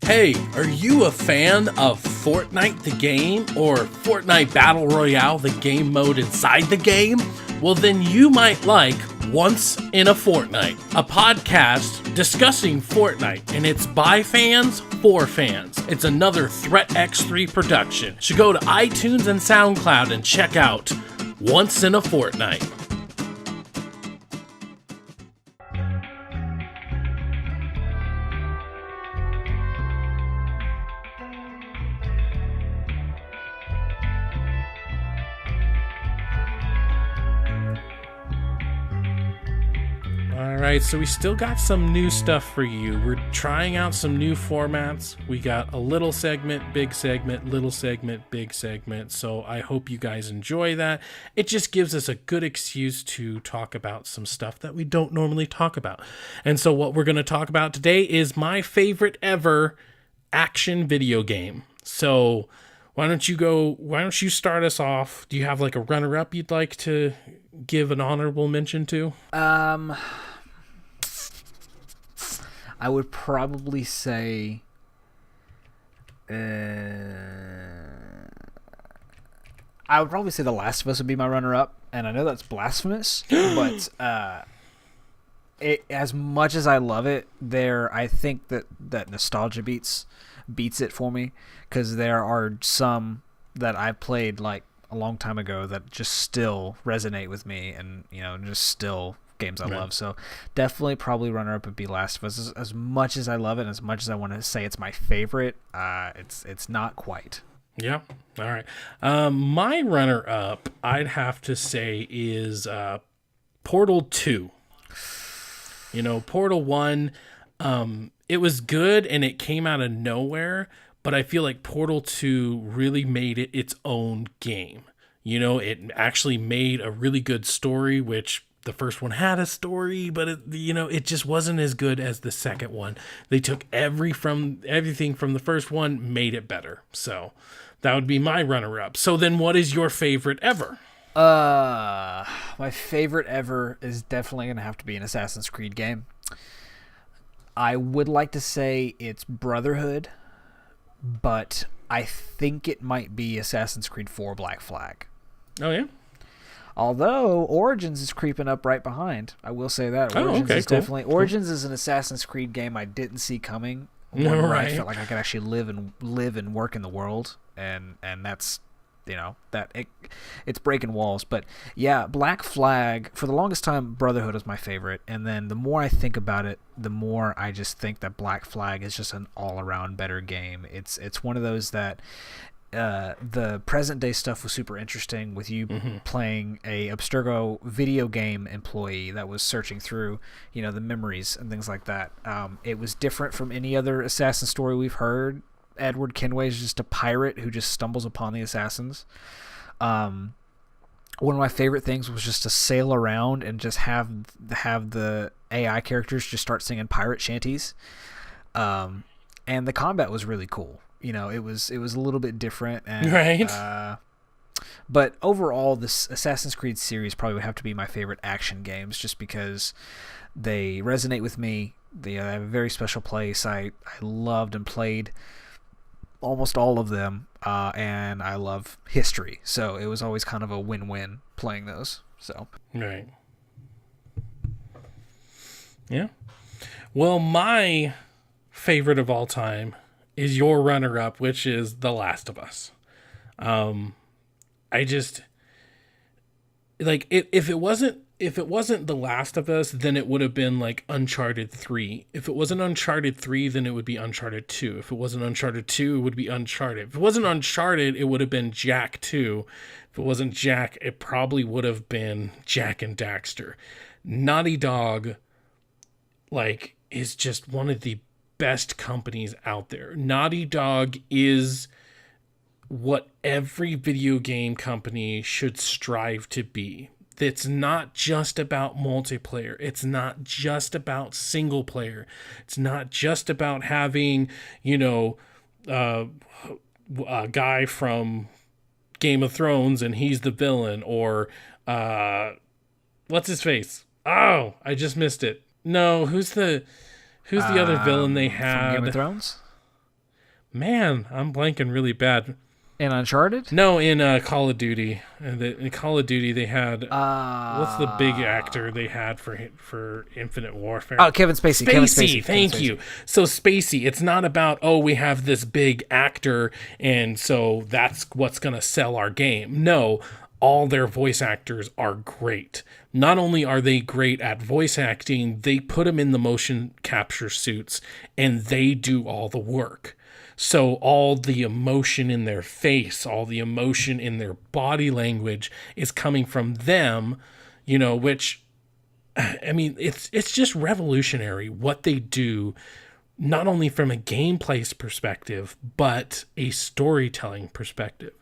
Hey, are you a fan of Fortnite the game, or Fortnite Battle Royale, the game mode inside the game? Well, then you might like Once in a Fortnight, a podcast discussing Fortnite, and it's by fans for fans. It's another Threat X3 production. So go to iTunes and SoundCloud and check out Once in a Fortnight. Alright, so we still got some new stuff for you. We're trying out some new formats. We got a little segment, big segment, little segment, big segment. So I hope you guys enjoy that. It just gives us a good excuse to talk about some stuff that we don't normally talk about. And so what we're going to talk about today is my favorite ever action video game. So why don't you start us off? Do you have like a runner-up you'd like to give an honorable mention to? I would probably say The Last of Us would be my runner-up, and I know that's blasphemous, but as much as I love it, I think that nostalgia beats it for me, because there are some that I played like a long time ago that just still resonate with me, and just still games I love. So definitely probably runner-up would be Last of Us. As much as I love it, and as much as I want to say it's my favorite, it's not quite. Yeah. All right. My runner-up, I'd have to say, is Portal 2. Portal 1, it was good and it came out of nowhere, but I feel like Portal 2 really made it its own game. It actually made a really good story, which the first one had a story, but it just wasn't as good as the second one. They took everything from the first one, made it better. So that would be my runner-up. So then what is your favorite ever? My favorite ever is definitely going to have to be an Assassin's Creed game. I would like to say it's Brotherhood, but I think it might be Assassin's Creed 4 Black Flag. Oh, yeah? Although Origins is creeping up right behind. I will say that. Origins is an Assassin's Creed game I didn't see coming. Where I felt like I could actually live and work in the world, and that's it's breaking walls. But yeah, Black Flag, for the longest time, Brotherhood was my favorite, and then the more I think about it, the more I just think that Black Flag is just an all-around better game. It's one of those that the present day stuff was super interesting, with you playing a Abstergo video game employee that was searching through the memories and things like that. It was different from any other assassin story we've heard. Edward Kenway is just a pirate who just stumbles upon the assassins. One of my favorite things was just to sail around and just have the AI characters just start singing pirate shanties. And the combat was really cool. It was a little bit different, and, right. But overall, this Assassin's Creed series probably would have to be my favorite action games, just because they resonate with me. They have a very special place. I loved and played almost all of them, and I love history, so it was always kind of a win-win playing those. So right, yeah. Well, my favorite of all time is your runner-up, which is The Last of Us. I just like if it wasn't The Last of Us, then it would have been like Uncharted 3. If it wasn't Uncharted 3, then it would be Uncharted 2. If it wasn't Uncharted 2, it would be Uncharted. If it wasn't Uncharted, it would have been Jak 2. If it wasn't Jak, it probably would have been Jak and Daxter. Naughty Dog, is just one of the best companies out there. Naughty Dog is what every video game company should strive to be. It's not just about multiplayer. It's not just about single player. It's not just about having, a guy from Game of Thrones and he's the villain, or what's his face? Oh, I just missed it. No, who's the other villain they had? From Game of Thrones? Man, I'm blanking really bad. In Uncharted? No, in Call of Duty. In Call of Duty, they had what's the big actor they had for Infinite Warfare? Oh, Kevin Spacey. Kevin Spacey. Thank you. So Spacey, it's not about, oh, we have this big actor and so that's what's gonna sell our game. No, all their voice actors are great. Not only are they great at voice acting, they put them in the motion capture suits and they do all the work. So all the emotion in their face, all the emotion in their body language is coming from them, which, I mean, it's just revolutionary what they do, not only from a gameplay perspective, but a storytelling perspective.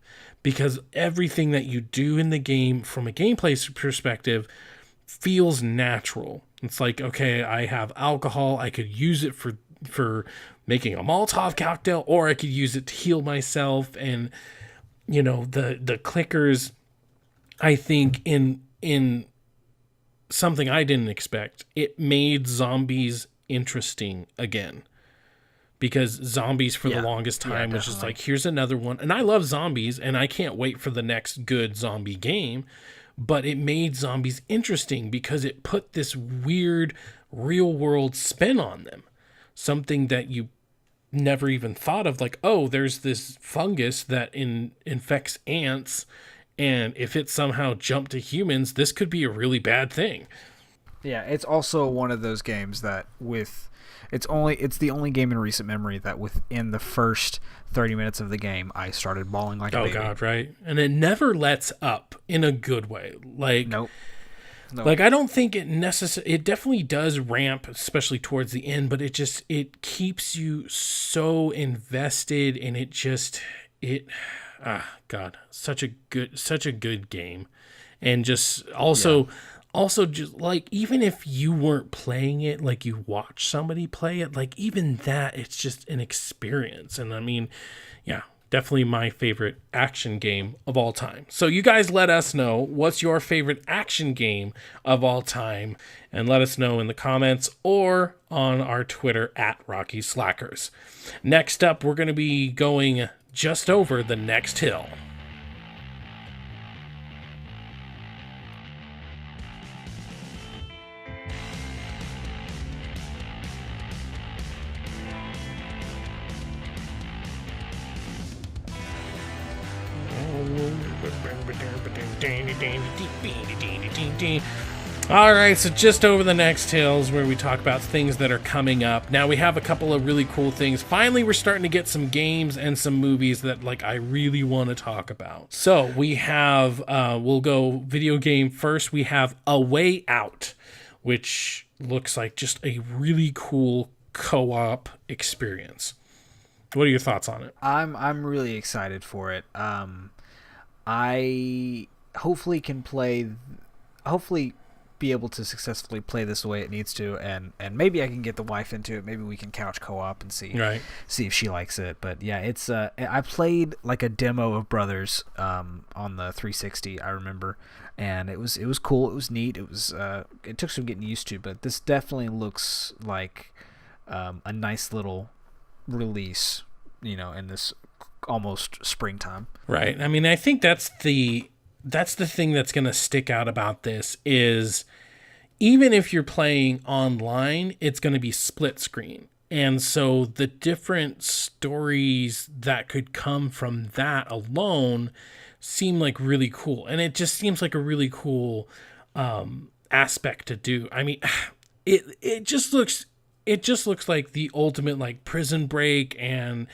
Because everything that you do in the game from a gameplay perspective feels natural. It's like, okay, I have alcohol, I could use it for making a Molotov cocktail, or I could use it to heal myself. And the clickers, I think in something I didn't expect, it made zombies interesting again. Because zombies for the longest time was just like, here's another one. And I love zombies, and I can't wait for the next good zombie game. But it made zombies interesting because it put this weird real-world spin on them. Something that you never even thought of. Like, oh, there's this fungus that infects ants, and if it somehow jumped to humans, this could be a really bad thing. Yeah, it's also one of those games that it's the only game in recent memory that within the first 30 minutes of the game I started bawling like a baby. Oh god, right. And it never lets up in a good way. Like Nope. Like I don't think it definitely does ramp, especially towards the end, but it keeps you so invested, and god, such a good game. And just also just like, even if you weren't playing it, like you watch somebody play it, like even that, it's just an experience. And I mean, yeah, definitely my favorite action game of all time. So you guys let us know, what's your favorite action game of all time, and let us know in the comments or on our Twitter at Rocky Slackers. Next up, we're going to be going just over the next hill. All right, so just over the next hills, where we talk about things that are coming up. Now we have a couple of really cool things. Finally, we're starting to get some games and some movies that I really want to talk about. So we have, we'll go video game first. We have A Way Out, which looks like just a really cool co-op experience. What are your thoughts on it? I'm really excited for it. I hopefully be able to successfully play this the way it needs to, and maybe I can get the wife into it. Maybe we can couch co-op and see if she likes it. But yeah, it's I played like a demo of Brothers on the 360, I remember, and it was cool. It was neat. It took some getting used to, but this definitely looks like a nice little release, in this almost springtime. Right. I mean, I think that's the thing that's going to stick out about this is, even if you're playing online, it's going to be split screen. And so the different stories that could come from that alone seem like really cool. And it just seems like a really cool aspect to do. I mean, it just looks like the ultimate Prison Break, and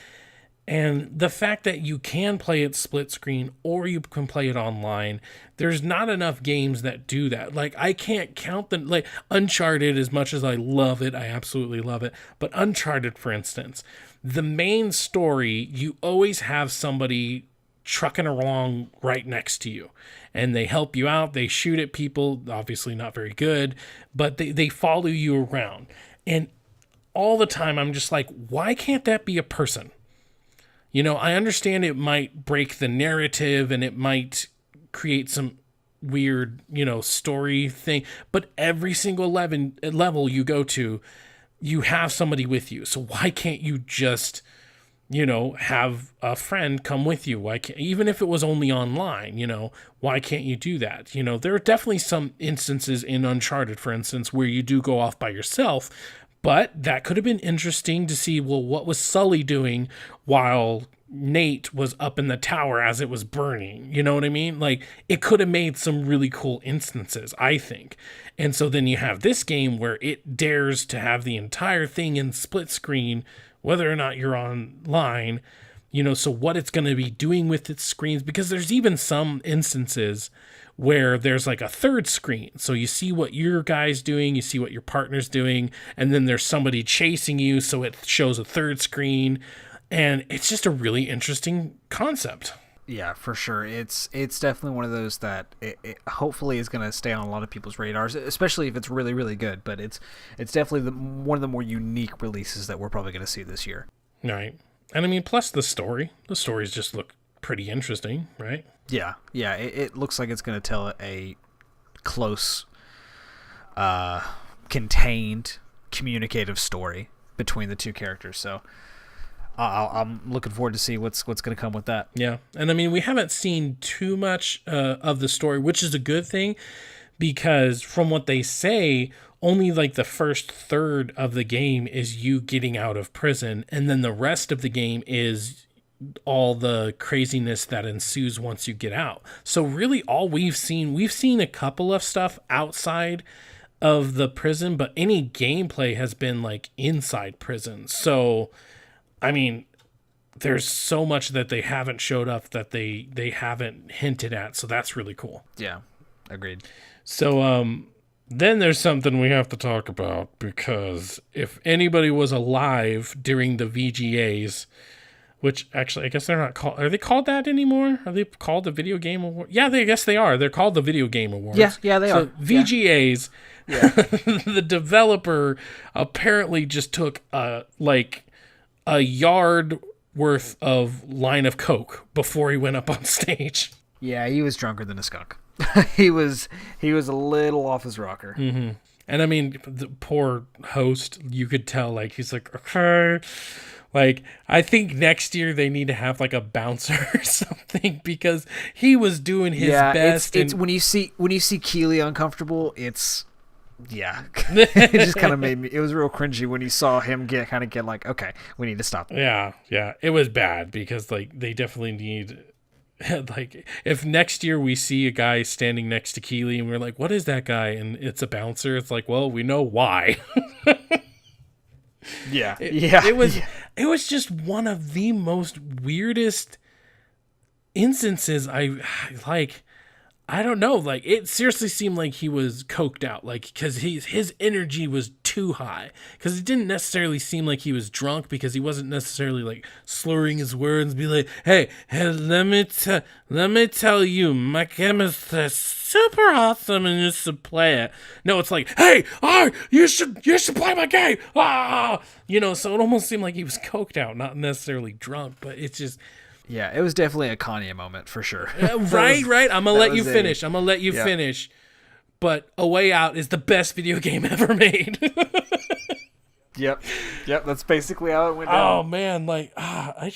the fact that you can play it split screen or you can play it online. There's not enough games that do that. I can't count them. Uncharted, as much as I love it, I absolutely love it. But Uncharted, for instance, the main story, you always have somebody trucking along right next to you, and they help you out. They shoot at people, obviously not very good, but they follow you around. And all the time, I'm just like, why can't that be a person? I understand it might break the narrative and it might create some weird, story thing, but every single level you go to, you have somebody with you. So why can't you just have a friend come with you. Why can't, even if it was only online, why can't you do that? There are definitely some instances in Uncharted, for instance, where you do go off by yourself, but that could have been interesting to see, well, what was Sully doing while Nate was up in the tower as it was burning? You know what I mean? Like, it could have made some really cool instances, I think. And so then you have this game where it dares to have the entire thing in split screen, whether or not you're online, so what it's going to be doing with its screens, because there's even some instances where there's like a third screen. So you see what your guy's doing, you see what your partner's doing, and then there's somebody chasing you, so it shows a third screen. And it's just a really interesting concept. Yeah, for sure. It's definitely one of those that it hopefully is going to stay on a lot of people's radars, especially if it's really, really good. But it's definitely one of the more unique releases that we're probably going to see this year. Right. And I mean, plus the stories just look pretty interesting, right? Yeah. It looks like it's going to tell a close, contained, communicative story between the two characters. So I'm looking forward to see what's going to come with that. Yeah. And I mean, we haven't seen too much of the story, which is a good thing, because from what they say, only like the first third of the game is you getting out of prison, and then the rest of the game is all the craziness that ensues once you get out. So really all we've seen a couple of stuff outside of the prison, but any gameplay has been like inside prison. So I mean, there's so much that they haven't showed up, that they haven't hinted at, so that's really cool. Yeah, agreed. So then there's something we have to talk about, because if anybody was alive during the VGAs, which actually I guess they're not called, are they called that anymore? Are they called the Video Game Award? Yeah, I guess they are. They're called the Video Game Awards. Yeah, they are. VGAs, yeah. The developer apparently just took a yard worth of line of coke before he went up on stage. Yeah, he was drunker than a skunk. he was a little off his rocker. Mm-hmm. And I mean, the poor host, you could tell, like, he's like, okay, like, I think next year they need to have like a bouncer or something, because he was doing his best. It's when you see Keeley uncomfortable, it's. Yeah, it just kind of made me. It was real cringy when you saw him get like, okay, we need to stop. Yeah, it was bad, because like they definitely need, like, if next year we see a guy standing next to Keeley and we're like, what is that guy? And it's a bouncer. It's like, well, we know why. It was just one of the most weirdest instances. I don't know, like, it seriously seemed like he was coked out, like, because his energy was too high, because it didn't necessarily seem like he was drunk, because he wasn't necessarily like slurring his words and be like, hey, let me tell you, my game is super awesome and you should play it. No, it's like, hey, you should play my game. So it almost seemed like he was coked out, not necessarily drunk, but it's just. Yeah, it was definitely a Kanye moment for sure. Right. I'm gonna let you finish. But A Way Out is the best video game ever made. Yep. That's basically how it went down. Oh man, like I've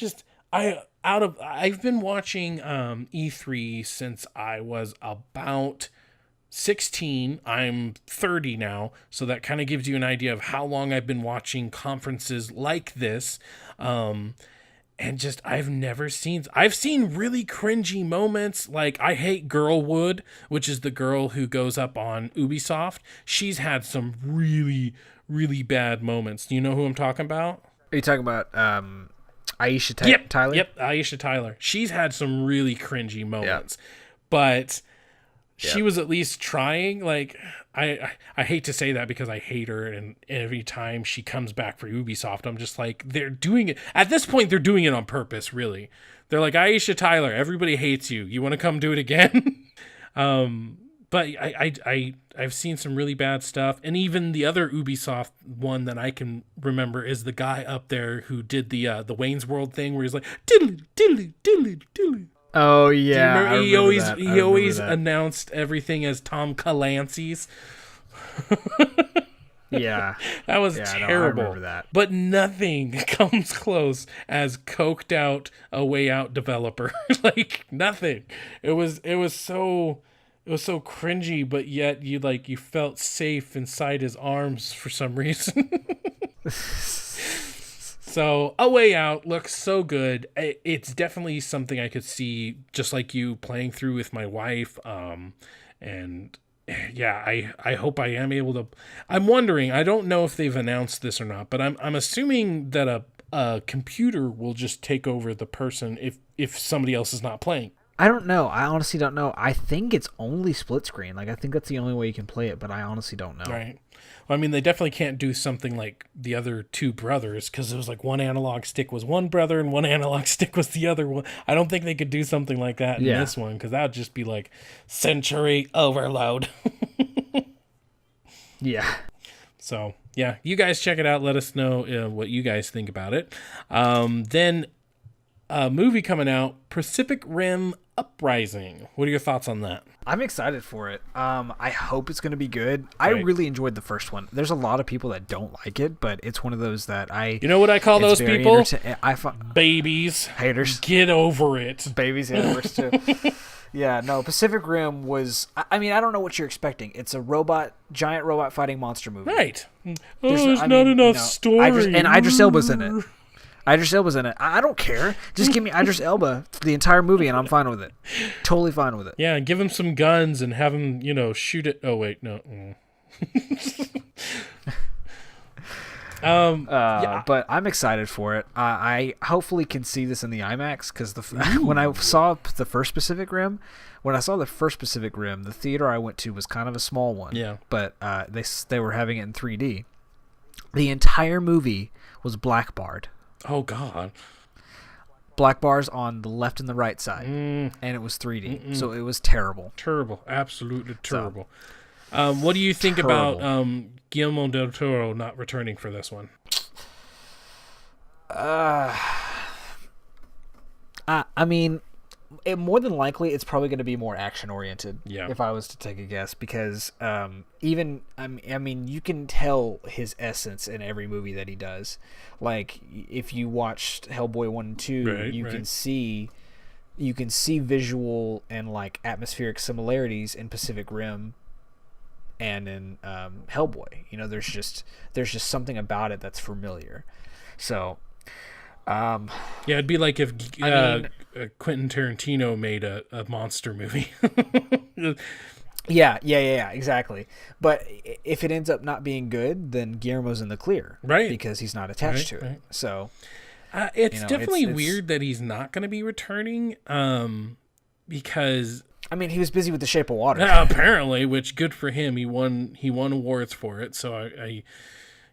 been watching E3 since I was about 16. I'm 30 now, so that kind of gives you an idea of how long I've been watching conferences like this. And just, I've seen really cringy moments. Like, I hate Girlwood, which is the girl who goes up on Ubisoft. She's had some really, really bad moments. Do you know who I'm talking about? Are you talking about Aisha Tyler? Yep, Aisha Tyler. She's had some really cringy moments. Yep. But she was at least trying. Like, I hate to say that, because I hate her, and every time she comes back for Ubisoft, I'm just like, they're doing it. At this point, they're doing it on purpose, really. They're like, Aisha Tyler, everybody hates you. You want to come do it again? But I've seen some really bad stuff. And even the other Ubisoft one that I can remember is the guy up there who did the Wayne's World thing, where he's like, diddly, diddly, diddly, diddly. Oh yeah, he always announced everything as Tom Clancy's. Yeah. That was Yeah, no, I terrible. remember that. But nothing comes close as coked out A Way Out developer. Like nothing. It was so cringy, but yet you felt safe inside his arms for some reason. So A Way Out looks so good. It's definitely something I could see, just like you, playing through with my wife. And yeah, I hope I am able to. I'm wondering. I don't know if they've announced this or not, but I'm assuming that a computer will just take over the person if somebody else is not playing. I don't know. I honestly don't know. I think it's only split screen. Like, I think that's the only way you can play it, but I honestly don't know. Right. Well, I mean, they definitely can't do something like the other two brothers, because it was like one analog stick was one brother and one analog stick was the other one. I don't think they could do something like that in this one, because that would just be like sensory overload. Yeah. So, yeah, you guys check it out. Let us know what you guys think about it. Then a movie coming out, Pacific Rim Uprising. What are your thoughts on that? I'm excited for it. I hope it's going to be good. I really enjoyed the first one. There's a lot of people that don't like it, but it's one of those that You know what I call those people? Babies. Haters. Get over it. Babies haters too. Yeah, no, Pacific Rim was... I mean, I don't know what you're expecting. It's a giant robot fighting monster movie. Right. There's not enough story. And Idris Elba's in it. Idris Elba's in it. I don't care. Just give me Idris Elba for the entire movie, and I'm fine with it. Totally fine with it. Yeah, give him some guns and have him, shoot it. Oh wait, no. Yeah. But I'm excited for it. I hopefully can see this in the IMAX, because when I saw the first Pacific Rim, the theater I went to was kind of a small one. Yeah. But they were having it in 3D. The entire movie was black barred. Oh God. Black bars on the left and the right side, and it was 3D, so it was terrible. Terrible, absolutely terrible. What do you think about Guillermo del Toro not returning for this one? I mean, more than likely, it's probably going to be more action oriented. Yeah. If I was to take a guess, because you can tell his essence in every movie that he does. Like, if you watched Hellboy 1 and 2, you can see visual and like atmospheric similarities in Pacific Rim and in Hellboy. There's just something about it that's familiar. So yeah, it'd be like if Quentin Tarantino made a monster movie. Yeah, exactly. But if it ends up not being good, then Guillermo's in the clear, right? Because he's not attached to it. So it's definitely weird that he's not going to be returning, because he was busy with The Shape of Water, apparently, which good for him. He won awards for it, so I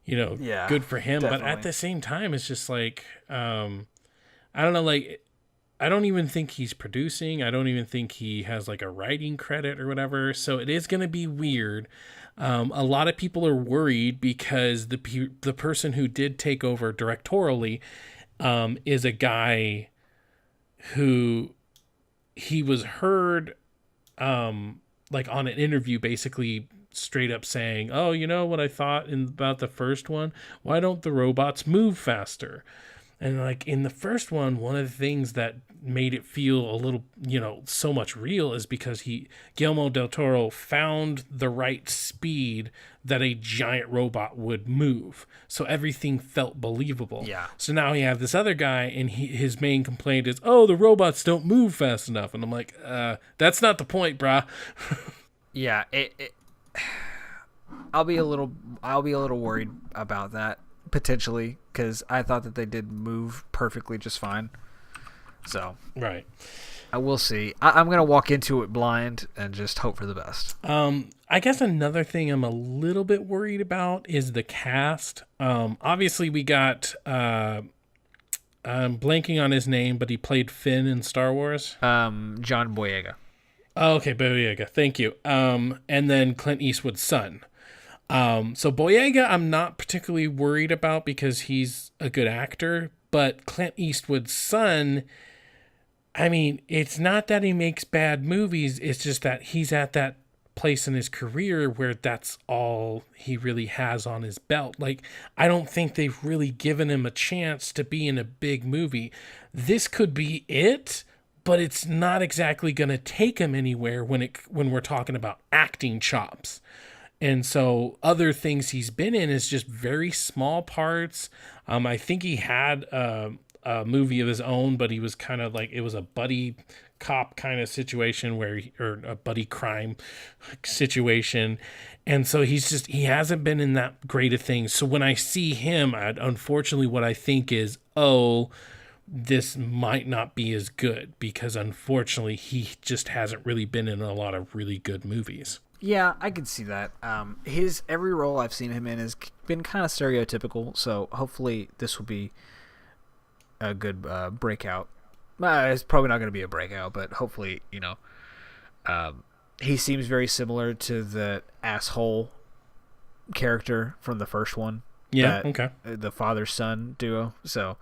good for him. Definitely. But at the same time, it's just like I don't know, like, I don't even think he's producing. I don't even think he has like a writing credit or whatever. So it is going to be weird. A lot of people are worried because the person who did take over directorially is a guy who he was heard like on an interview basically straight up saying, oh, you know what I thought about the first one? Why don't the robots move faster? And like in the first one of the things that made it feel a little, so much real is because Guillermo del Toro found the right speed that a giant robot would move. So everything felt believable. Yeah. So now you have this other guy and his main complaint is, oh, the robots don't move fast enough. And I'm like, that's not the point, brah. Yeah. I'll be a little worried about that. Potentially, because I thought that they did move perfectly just fine. So right, I will see. I'm gonna walk into it blind and just hope for the best. I guess another thing I'm a little bit worried about is the cast. Obviously we got I'm blanking on his name, but he played Finn in Star Wars. John Boyega. Oh, okay, Boyega. Thank you. And then Clint Eastwood's son. So Boyega, I'm not particularly worried about because he's a good actor, but Clint Eastwood's son, it's not that he makes bad movies. It's just that he's at that place in his career where that's all he really has on his belt. Like, I don't think they've really given him a chance to be in a big movie. This could be it, but it's not exactly going to take him anywhere when we're talking about acting chops. And so other things he's been in is just very small parts. I think he had a movie of his own, but he was kind of like, it was a buddy cop kind of situation or a buddy crime situation. And so he hasn't been in that great of things. So when I see him, unfortunately, what I think is, this might not be as good, because unfortunately he just hasn't really been in a lot of really good movies. Yeah, I can see that. His every role I've seen him in has been kind of stereotypical, so hopefully this will be a good breakout. It's probably not going to be a breakout, but hopefully, he seems very similar to the asshole character from the first one. Yeah, okay. The father-son duo, so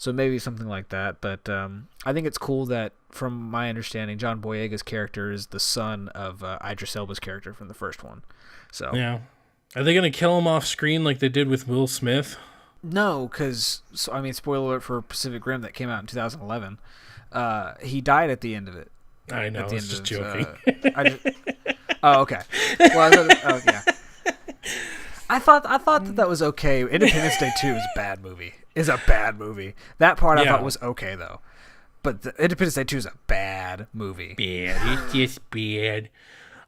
maybe something like that. But I think it's cool that, from my understanding, John Boyega's character is the son of Idris Elba's character from the first one. So yeah, are they going to kill him off screen like they did with Will Smith? No, because spoiler alert for Pacific Rim that came out in 2011. He died at the end of it. I know. I was just joking. Oh, okay. Well, yeah. I thought that was okay. Independence Day 2 is a bad movie. That part I thought was okay though. But the Independence Day 2 is a bad movie. Bad. It's just bad.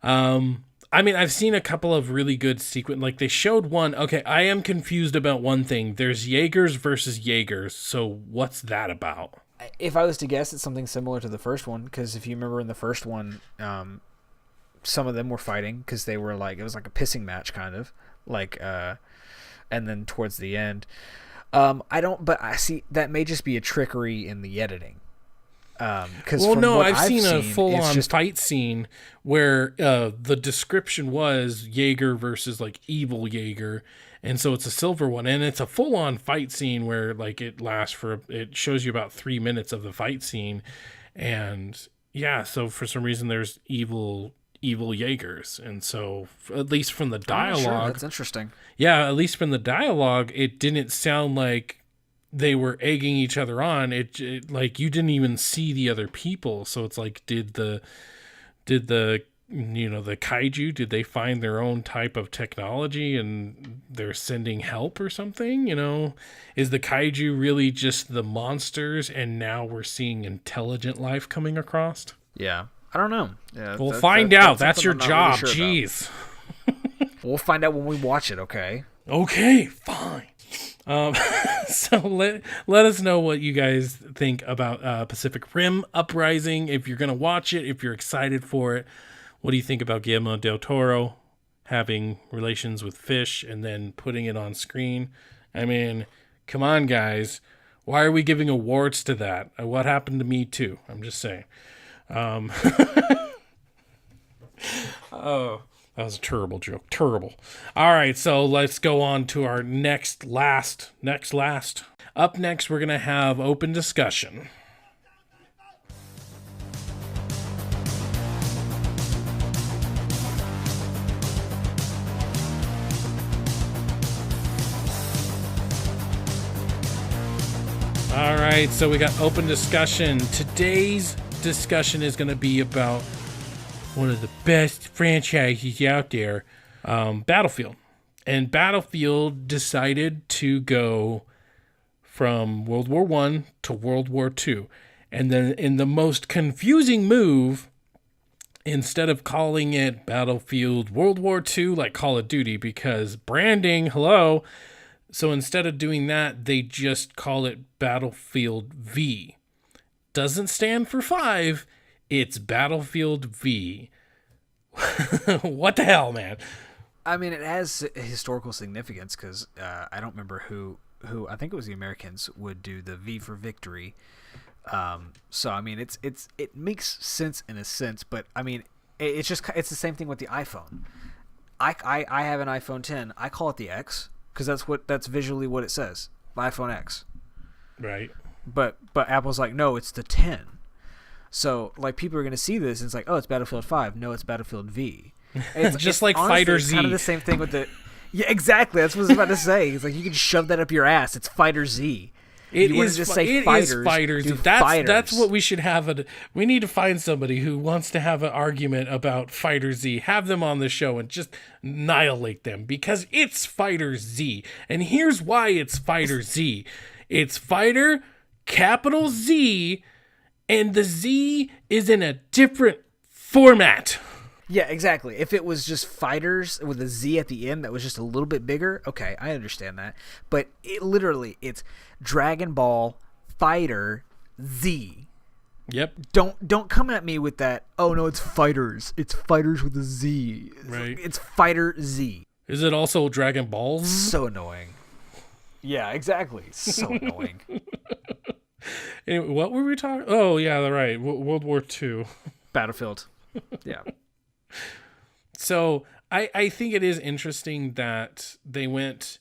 I've seen a couple of really good sequence. Like, they showed one. Okay, I am confused about one thing. There's Jaegers versus Jaegers. So what's that about? If I was to guess, it's something similar to the first one. Because if you remember in the first one, some of them were fighting because they were like, it was like a pissing match kind of. Like, and then towards the end, I see that may just be a trickery in the editing. I've seen a full-on fight scene where the description was Jaeger versus like evil Jaeger, and so it's a silver one, and it's a full-on fight scene where like it shows you about 3 minutes of the fight scene, and yeah, so for some reason there's evil Jaegers, and so at least from the dialogue, sure. That's interesting. Yeah, at least from the dialogue, it didn't sound like they were egging each other on. It like you didn't even see the other people, so it's like, did the the kaiju, did they find their own type of technology and they're sending help or something? Is the kaiju really just the monsters, and now we're seeing intelligent life coming across? Yeah, I don't know. Yeah, we'll find out. That's your job. Really Jeez. We'll find out when we watch it. Okay, fine. So let us know what you guys think about Pacific Rim Uprising. If you're going to watch it, if you're excited for it, what do you think about Guillermo del Toro having relations with fish and then putting it on screen? I mean, come on, guys. Why are we giving awards to that? What happened to Me Too? I'm just saying. Oh, that was a terrible joke. Terrible. All right, so let's go on to our next last. Up next, we're going to have open discussion. All right, so we got open discussion. Today's discussion is going to be about one of the best franchises out there, Battlefield. And Battlefield decided to go from World War I to World War II. And then in the most confusing move, instead of calling it Battlefield World War II like Call of Duty, because branding, hello. So instead of doing that, they just call it Battlefield V. Doesn't stand for 5. It's Battlefield V. What the hell, man? I mean, it has historical significance because I don't remember who I think it was the Americans would do the V for victory. So I mean, it makes sense in a sense, but I mean, it's the same thing with the iPhone. I have an iPhone 10. I call it the X because that's visually what it says, iPhone X. Right. But Apple's like, no, it's the 10. So, like, people are going to see this, and it's like, oh, it's Battlefield 5. No, it's Battlefield V. Just like honestly, Fighter it's Z. kind of the same thing with the. Yeah, exactly. That's what I was about to say. It's like you can shove that up your ass. It's Fighter Z. It You is wouldn't just fi- say it fighters. is fighters. Do That's fighters. what we should have. We need to find somebody who wants to have an argument about Fighter Z. Have them on the show and just annihilate them because it's Fighter Z. And here's why it's Fighter Z. It's Fighter capital Z, and the Z is in a different format. Yeah, exactly. If it was just fighters with a Z at the end that was just a little bit bigger, okay, I understand that. But it's Dragon Ball Fighter Z. Yep. Don't come at me with that. Oh no, it's fighters. It's fighters with a Z. Right. It's Fighter Z. Is it also Dragon Balls? So annoying. Yeah, exactly. So annoying. Anyway, what were we talking? Oh yeah, right. World War II. Battlefield. Yeah. So I think it is interesting that they went.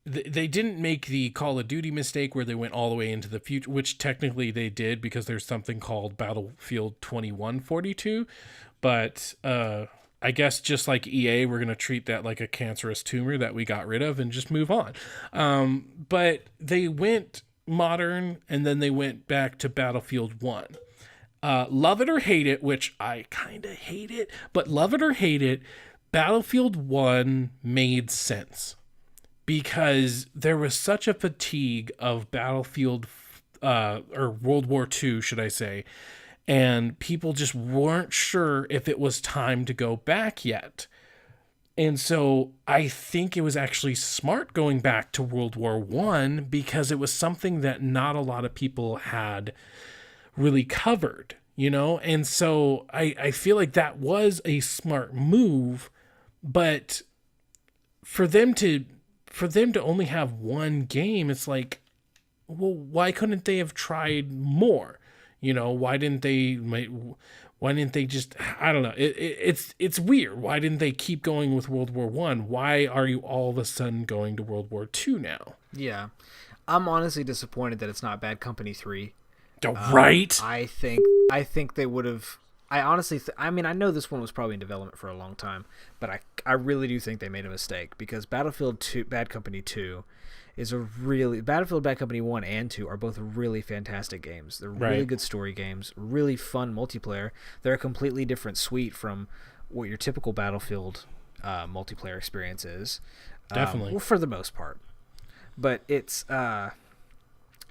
They didn't make the Call of Duty mistake where they went all the way into the future, which technically they did because there's something called Battlefield 2142. But I guess just like EA, we're going to treat that like a cancerous tumor that we got rid of and just move on. But they went modern and then they went back to Battlefield 1. Love it or hate it, which I kind of hate it, but love it or hate it, Battlefield 1 made sense because there was such a fatigue of Battlefield or World War II, should I say, and people just weren't sure if it was time to go back yet. And so I think it was actually smart going back to World War I because it was something that not a lot of people had really covered, you know? And so I feel like that was a smart move, but for them to only have one game, it's like, well, why couldn't they have tried more? You know, why didn't they just, I don't know. It's weird. Why didn't they keep going with World War I? Why are you all of a sudden going to World War II now? Yeah. I'm honestly disappointed that it's not Bad Company 3. Right? I think they would have. I honestly, I mean, I know this one was probably in development for a long time, but I really do think they made a mistake because Battlefield 2, Bad Company 2, is a really Battlefield Bad Company 1 and 2 are both really fantastic games. They're really good story games, really fun multiplayer. They're a completely different suite from what your typical Battlefield multiplayer experience is. Definitely, well, for the most part, but it's.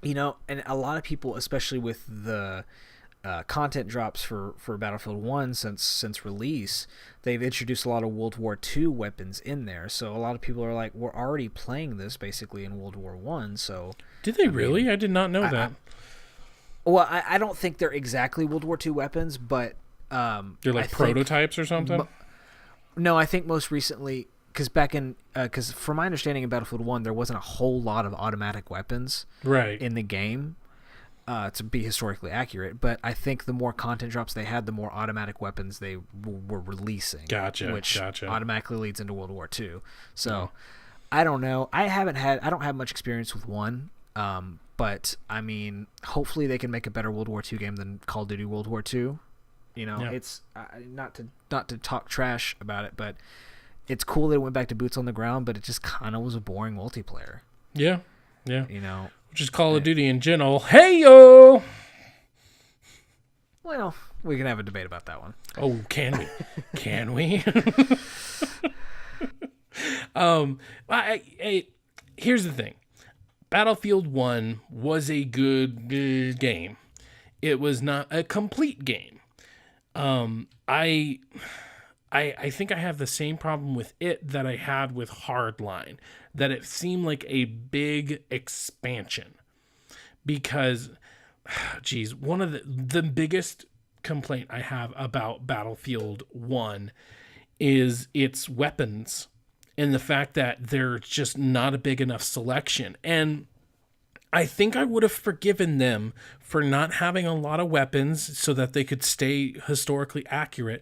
You know, and a lot of people, especially with the content drops for Battlefield 1 since release, they've introduced a lot of World War II weapons in there. So a lot of people are like, we're already playing this basically in World War I. So did they really? I did not know that. I don't think they're exactly World War II weapons, but they're like prototypes or something. No, I think most recently. Because from my understanding in Battlefield 1, there wasn't a whole lot of automatic weapons in the game to be historically accurate. But I think the more content drops they had, the more automatic weapons they were releasing. Which automatically leads into World War II. So I don't know. I don't have much experience with 1. But I mean, hopefully they can make a better World War II game than Call of Duty World War II. You know, it's not to talk trash about it, but it's cool that it went back to boots on the ground, but it just kind of was a boring multiplayer. Yeah. You know, which is Call of Duty in general. Hey yo. Well, we can have a debate about that one. Oh, can we? Can we? Here's the thing. Battlefield 1 was a good game. It was not a complete game. I think I have the same problem with it that I had with Hardline, that it seemed like a big expansion because, geez, one of the biggest complaint I have about Battlefield 1 is its weapons and the fact that there's just not a big enough selection. And I think I would have forgiven them for not having a lot of weapons so that they could stay historically accurate.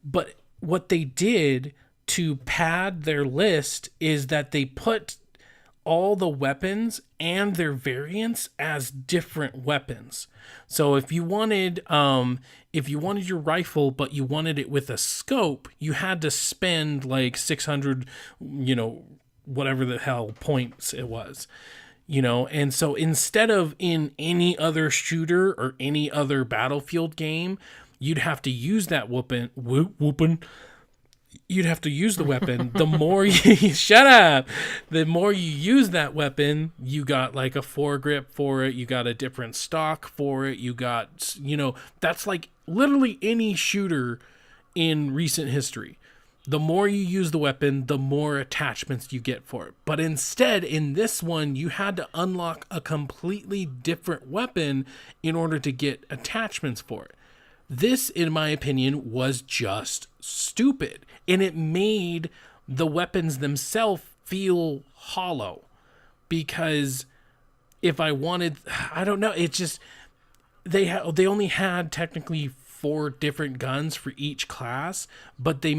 But what they did to pad their list is that they put all the weapons and their variants as different weapons. So if you wanted your rifle but you wanted it with a scope, you had to spend like 600, whatever the hell points it was. And so instead of in any other shooter or any other Battlefield game, you'd have to use that whoopin'. You'd have to use the weapon. The more you shut up, the more you use that weapon, you got like a foregrip for it. You got a different stock for it. You got, that's like literally any shooter in recent history. The more you use the weapon, the more attachments you get for it. But instead, in this one, you had to unlock a completely different weapon in order to get attachments for it. This, in my opinion, was just stupid. And it made the weapons themselves feel hollow. Because if I wanted, I don't know, it just, they only had technically 4 different guns for each class, but they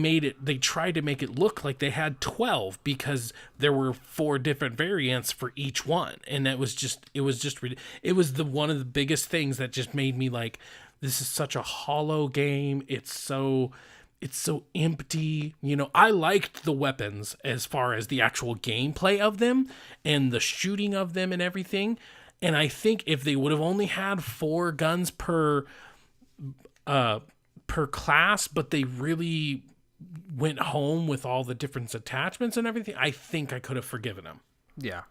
tried to make it look like they had 12 because there were 4 different variants for each one. And it was one of the biggest things that just made me like, this is such a hollow game. It's so empty. I liked the weapons as far as the actual gameplay of them and the shooting of them and everything. And I think if they would have only had 4 guns per class, but they really went home with all the different attachments and everything, I think I could have forgiven them. Yeah.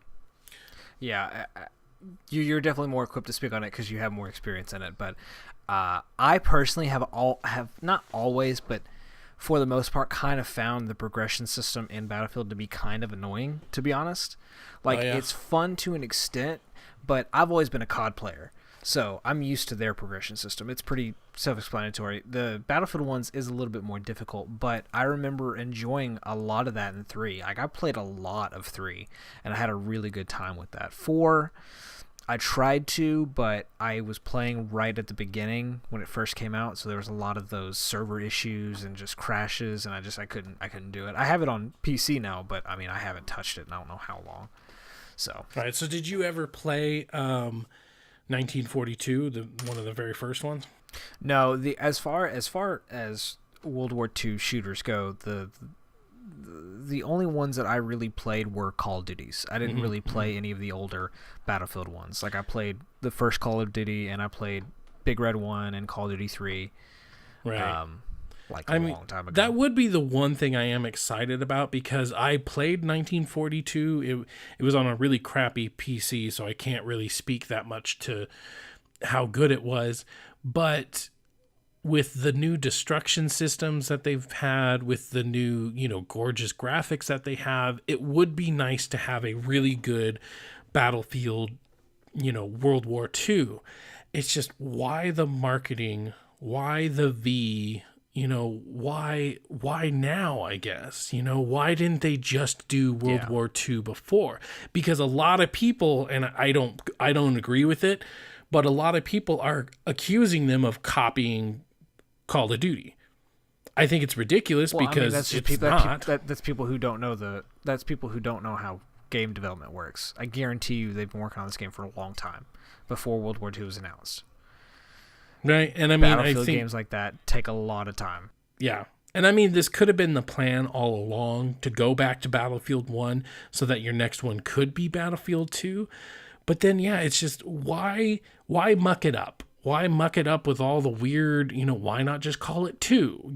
You're definitely more equipped to speak on it because you have more experience in it. But I personally have not always, but for the most part, kind of found the progression system in Battlefield to be kind of annoying, to be honest. Like, It's fun to an extent, but I've always been a COD player, so I'm used to their progression system. It's pretty self-explanatory. The Battlefield ones is a little bit more difficult, but I remember enjoying a lot of that in 3. Like, I played a lot of 3, and I had a really good time with that. 4, I tried to, but I was playing right at the beginning when it first came out, so there was a lot of those server issues and just crashes, and I couldn't do it. I have it on PC now, but I mean, I haven't touched it in I don't know how long. So. All right. So did you ever play 1942, one of the very first ones? No, as far as World War II shooters go, the only ones that I really played were Call of Duties. I didn't really play any of the older Battlefield ones. Like, I played the first Call of Duty, and I played Big Red 1 and Call of Duty 3. Right. Long time ago. That would be the one thing I am excited about, because I played 1942. It was on a really crappy PC, so I can't really speak that much to how good it was. But with the new destruction systems that they've had, with the new, gorgeous graphics that they have, it would be nice to have a really good Battlefield, World War II. It's just, why the marketing? Why the V? Why now, I guess? Why didn't they just do World War II before? Because a lot of people, and I don't agree with it, but a lot of people are accusing them of copying Call of Duty. I think it's ridiculous because that's people who don't know that's people who don't know how game development works. I guarantee you they've been working on this game for a long time before World War II was announced. Right, and I mean, Battlefield games like that take a lot of time. Yeah, and I mean, this could have been the plan all along, to go back to Battlefield 1 so that your next one could be Battlefield 2. But then, it's just, why muck it up? Why muck it up with all the weird, why not just call it 2?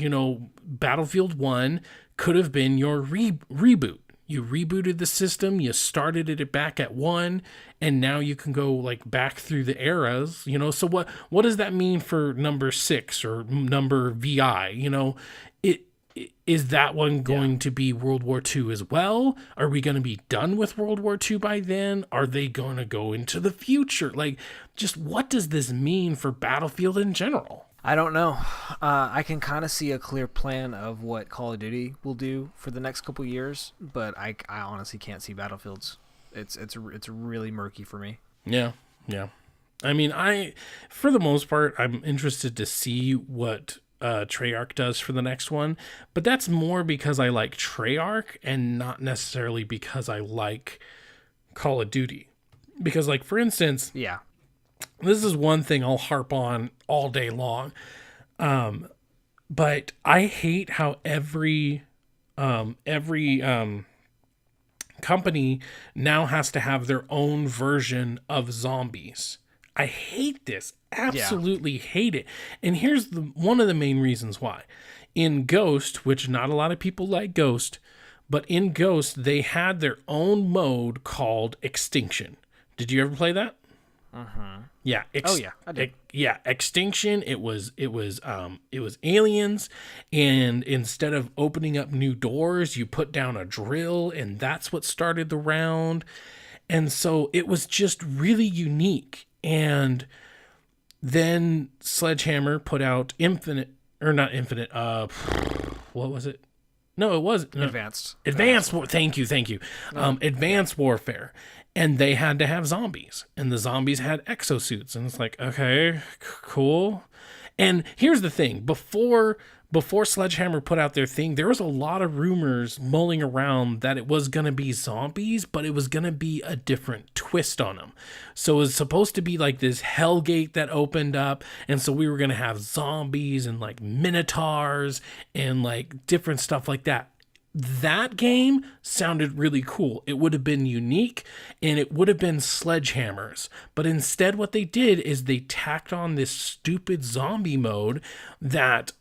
Battlefield 1 could have been your reboot. You rebooted the system, you started it back at 1, and now you can go like back through the eras, So what does that mean for number 6 or number VI? Is that one going to be World War II as well? Are we going to be done with World War II by then? Are they going to go into the future? Like, just what does this mean for Battlefield in general? I don't know. I can kind of see a clear plan of what Call of Duty will do for the next couple years, but I honestly can't see Battlefield's. It's really murky for me. Yeah. I mean, for the most part, I'm interested to see what Treyarch does for the next one, but that's more because I like Treyarch and not necessarily because I like Call of Duty. Because, like, for instance, Yeah. this is one thing I'll harp on all day long. But I hate how every company now has to have their own version of zombies. I hate this. Absolutely hate it. And here's one of the main reasons why. In Ghost, which not a lot of people like Ghost, but in Ghost, they had their own mode called Extinction. Did you ever play that? Yeah. I did. Extinction. It was aliens, and instead of opening up new doors, you put down a drill, and that's what started the round. And so it was just really unique. And then Sledgehammer put out Infinite, or not Infinite. What was it? No, it wasn't. No. Advanced. Thank you. Advanced Warfare. And they had to have zombies. And the zombies had exosuits. And it's like, okay, cool. And here's the thing. Before Sledgehammer put out their thing, there was a lot of rumors mulling around that it was going to be zombies, but it was going to be a different twist on them. So it was supposed to be like this Hellgate that opened up. And so we were going to have zombies and like minotaurs and like different stuff like that. That game sounded really cool. It would have been unique and it would have been Sledgehammers. But instead what they did is they tacked on this stupid zombie mode that,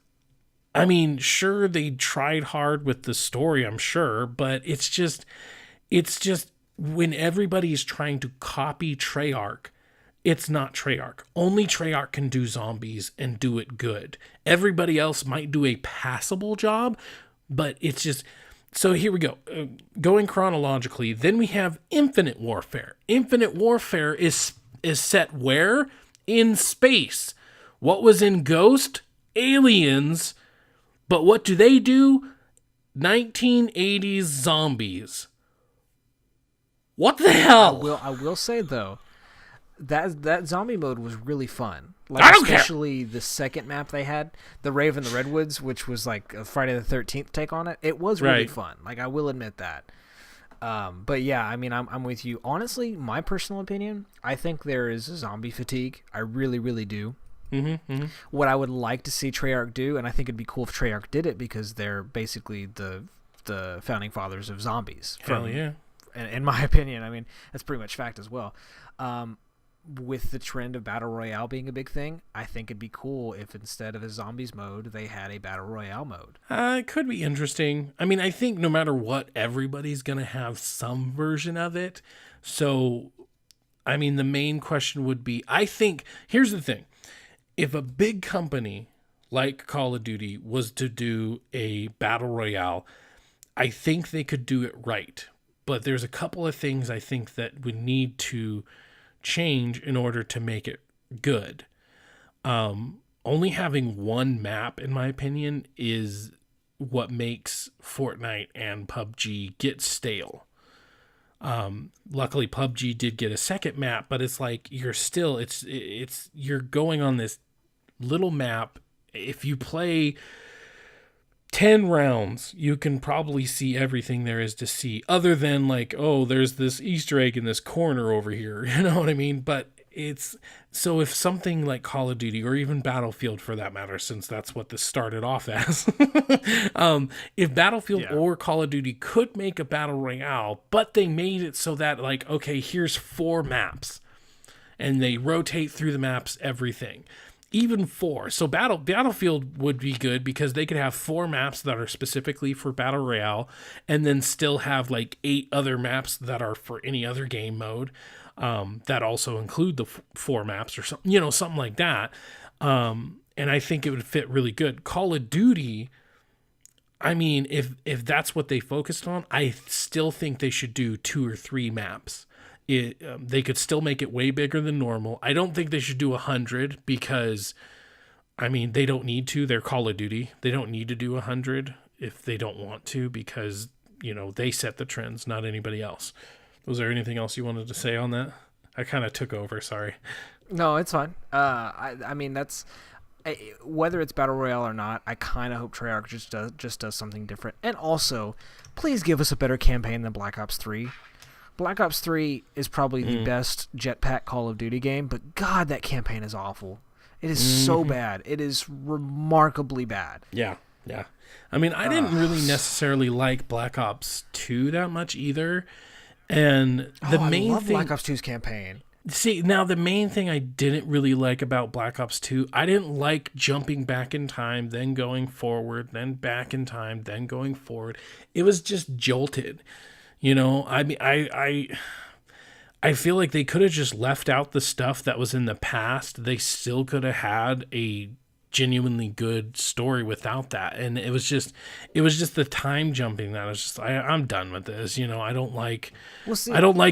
I mean, sure, they tried hard with the story, I'm sure, but it's just when everybody's trying to copy Treyarch, it's not Treyarch. Only Treyarch can do zombies and do it good. Everybody else might do a passable job, but it's just... So here we go. Going chronologically, then we have Infinite Warfare. Infinite Warfare is set where? In space. What was in Ghost? Aliens. But what do they do? 1980s zombies. What the hell? I will say though, that zombie mode was really fun. Like, I don't care. Especially the second map they had, the Rave in the Redwoods, which was like a Friday the 13th take on it. It was really fun. Like, I will admit that. But yeah, I mean, I'm with you. Honestly, my personal opinion, I think there is zombie fatigue. I really, really do. What I would like to see Treyarch do, and I think it'd be cool if Treyarch did it because they're basically the founding fathers of zombies. Hell yeah. In my opinion, I mean, that's pretty much fact as well. With the trend of Battle Royale being a big thing, I think it'd be cool if instead of a zombies mode, they had a Battle Royale mode. It could be interesting. I mean, I think no matter what, everybody's going to have some version of it. So, I mean, the main question would be, I think, here's the thing. If a big company like Call of Duty was to do a Battle Royale, I think they could do it right. But there's a couple of things I think that we need to change in order to make it good. Only having one map, in my opinion, is what makes Fortnite and PUBG get stale. Luckily PUBG did get a second map, but it's like you're going on this little map. If you play 10 rounds, you can probably see everything there is to see, other than like, oh, there's this Easter egg in this corner over here. You know what I mean? But it's so if something like Call of Duty or even Battlefield for that matter, since that's what this started off as, if Battlefield or Call of Duty could make a Battle Royale, but they made it so that like, okay, here's 4 maps and they rotate through the maps, everything. Even 4. So Battlefield would be good because they could have 4 maps that are specifically for Battle Royale and then still have like 8 other maps that are for any other game mode that also include the 4 maps or something, you know, something like that. And I think it would fit really good. Call of Duty, I mean, if that's what they focused on, I still think they should do 2 or 3 maps. They could still make it way bigger than normal. I don't think they should do 100 because, I mean, they don't need to. They're Call of Duty. They don't need to do 100 if they don't want to because, you know, they set the trends, not anybody else. Was there anything else you wanted to say on that? I kind of took over. Sorry. No, it's fine. I mean, that's... whether it's Battle Royale or not, I kind of hope Treyarch just does something different. And also, please give us a better campaign than Black Ops 3. Black Ops 3 is probably the best jetpack Call of Duty game, but God, that campaign is awful. It is so bad. It is remarkably bad. Yeah. I mean, I didn't really necessarily like Black Ops 2 that much either. And the main I love thing, Black Ops 2's campaign. See, now the main thing I didn't really like about Black Ops 2, I didn't like jumping back in time, then going forward, then back in time, then going forward. It was just jolted. You know, I mean, I feel like they could have just left out the stuff that was in the past. They still could have had a genuinely good story without that. And it was just the time jumping that I was just, I'm done with this. You know, I don't like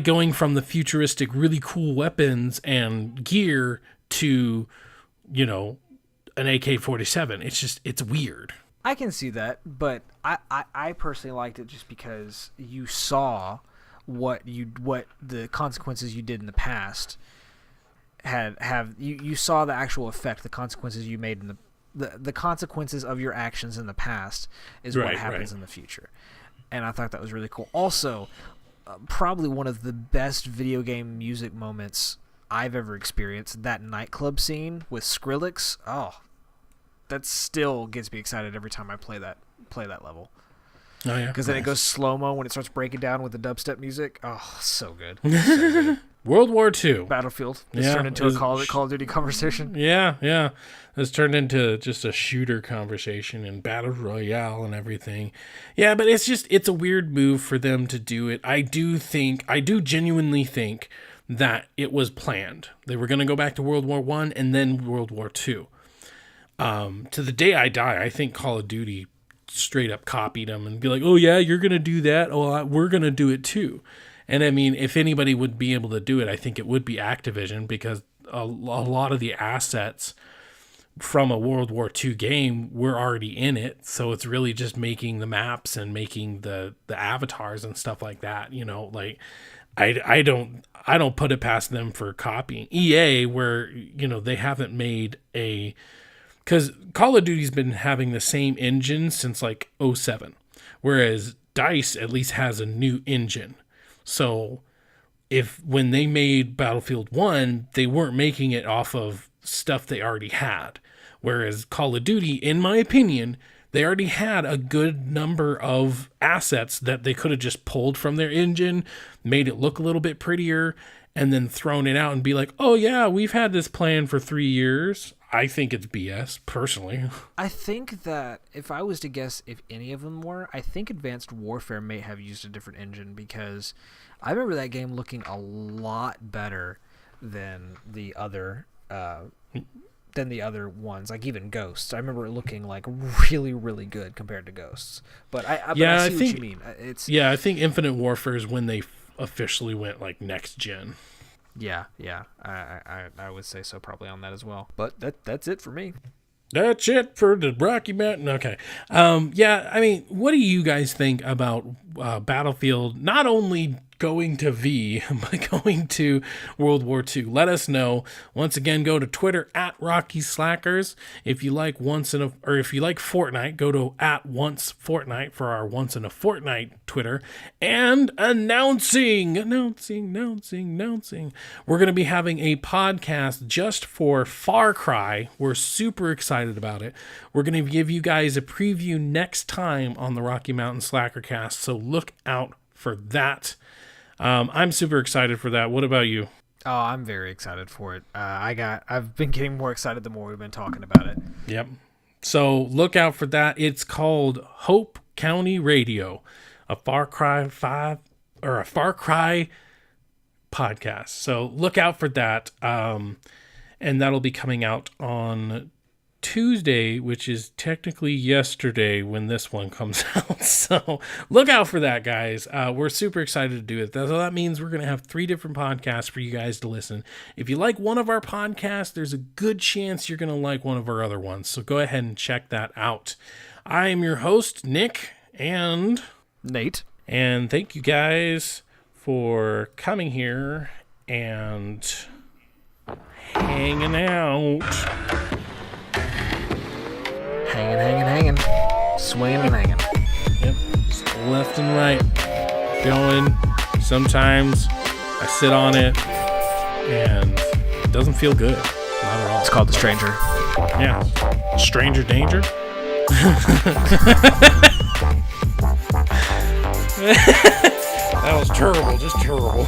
going from the futuristic, really cool weapons and gear to, you know, an AK-47. It's weird. I can see that, but I personally liked it just because you saw what the consequences you did in the past you saw the actual effect, the consequences you made in the consequences of your actions in the past is what happens in the future. And I thought that was really cool. Also, probably one of the best video game music moments I've ever experienced, that nightclub scene with Skrillex. Oh, that still gets me excited every time I play that level. Oh yeah, because then it goes slow-mo when it starts breaking down with the dubstep music. Oh, so good. So good. World War II. Battlefield. It's turned into a Call of Duty conversation. Yeah. It's turned into just a shooter conversation and Battle Royale and everything. Yeah, but it's a weird move for them to do it. I do genuinely think that it was planned. They were going to go back to World War I and then World War II. To the day I die, I think Call of Duty straight up copied them and be like, oh yeah, you're going to do that. Oh, we're going to do it too. And I mean, if anybody would be able to do it, I think it would be Activision, because a lot of the assets from a World War II game were already in it. So it's really just making the maps and making the avatars and stuff like that. You know, like I don't put it past them for copying EA, where, you know, they haven't made because Call of Duty's been having the same engine since like 2007, whereas DICE at least has a new engine. So when they made Battlefield 1, they weren't making it off of stuff they already had. Whereas Call of Duty, in my opinion, they already had a good number of assets that they could have just pulled from their engine, made it look a little bit prettier, and then thrown it out and be like, oh yeah, we've had this plan for 3 years. I think it's BS, personally. I think that if I was to guess if any of them were, I think Advanced Warfare may have used a different engine, because I remember that game looking a lot better than the other ones, like even Ghosts. I remember it looking like really, really good compared to Ghosts. But I see what you mean. I think Infinite Warfare is when they officially went like next gen. Yeah, I would say so, probably on that as well. But that's it for me. That's it for the Rocky Mountain. Okay. Yeah, I mean, what do you guys think about Battlefield not only going to V, but going to World War II? Let us know. Once again, go to Twitter @RockySlackers. If you like if you like Fortnite, go to @OnceFortnite for our Once in a Fortnite Twitter. And announcing. We're going to be having a podcast just for Far Cry. We're super excited about it. We're going to give you guys a preview next time on the Rocky Mountain Slackercast, so look out for that. I'm super excited for that. What about you? Oh, I'm very excited for it. I've been getting more excited the more we've been talking about it. Yep. So look out for that. It's called Hope County Radio, a Far Cry 5 or a Far Cry podcast. So look out for that. And that'll be coming out on Tuesday, which is technically yesterday when this one comes out. So look out for that, guys. We're super excited to do it. So that means we're going to have 3 different podcasts for you guys to listen. If you like one of our podcasts, there's a good chance you're going to like one of our other ones. So go ahead and check that out. I am your host, Nick, and Nate. And thank you guys for coming here and hanging out. Hanging. Swinging and hanging. Yep. Just left and right. Going Sometimes I sit on it and it doesn't feel good. Not at all. It's called the Stranger. Yeah. Stranger danger? That was terrible. Just terrible.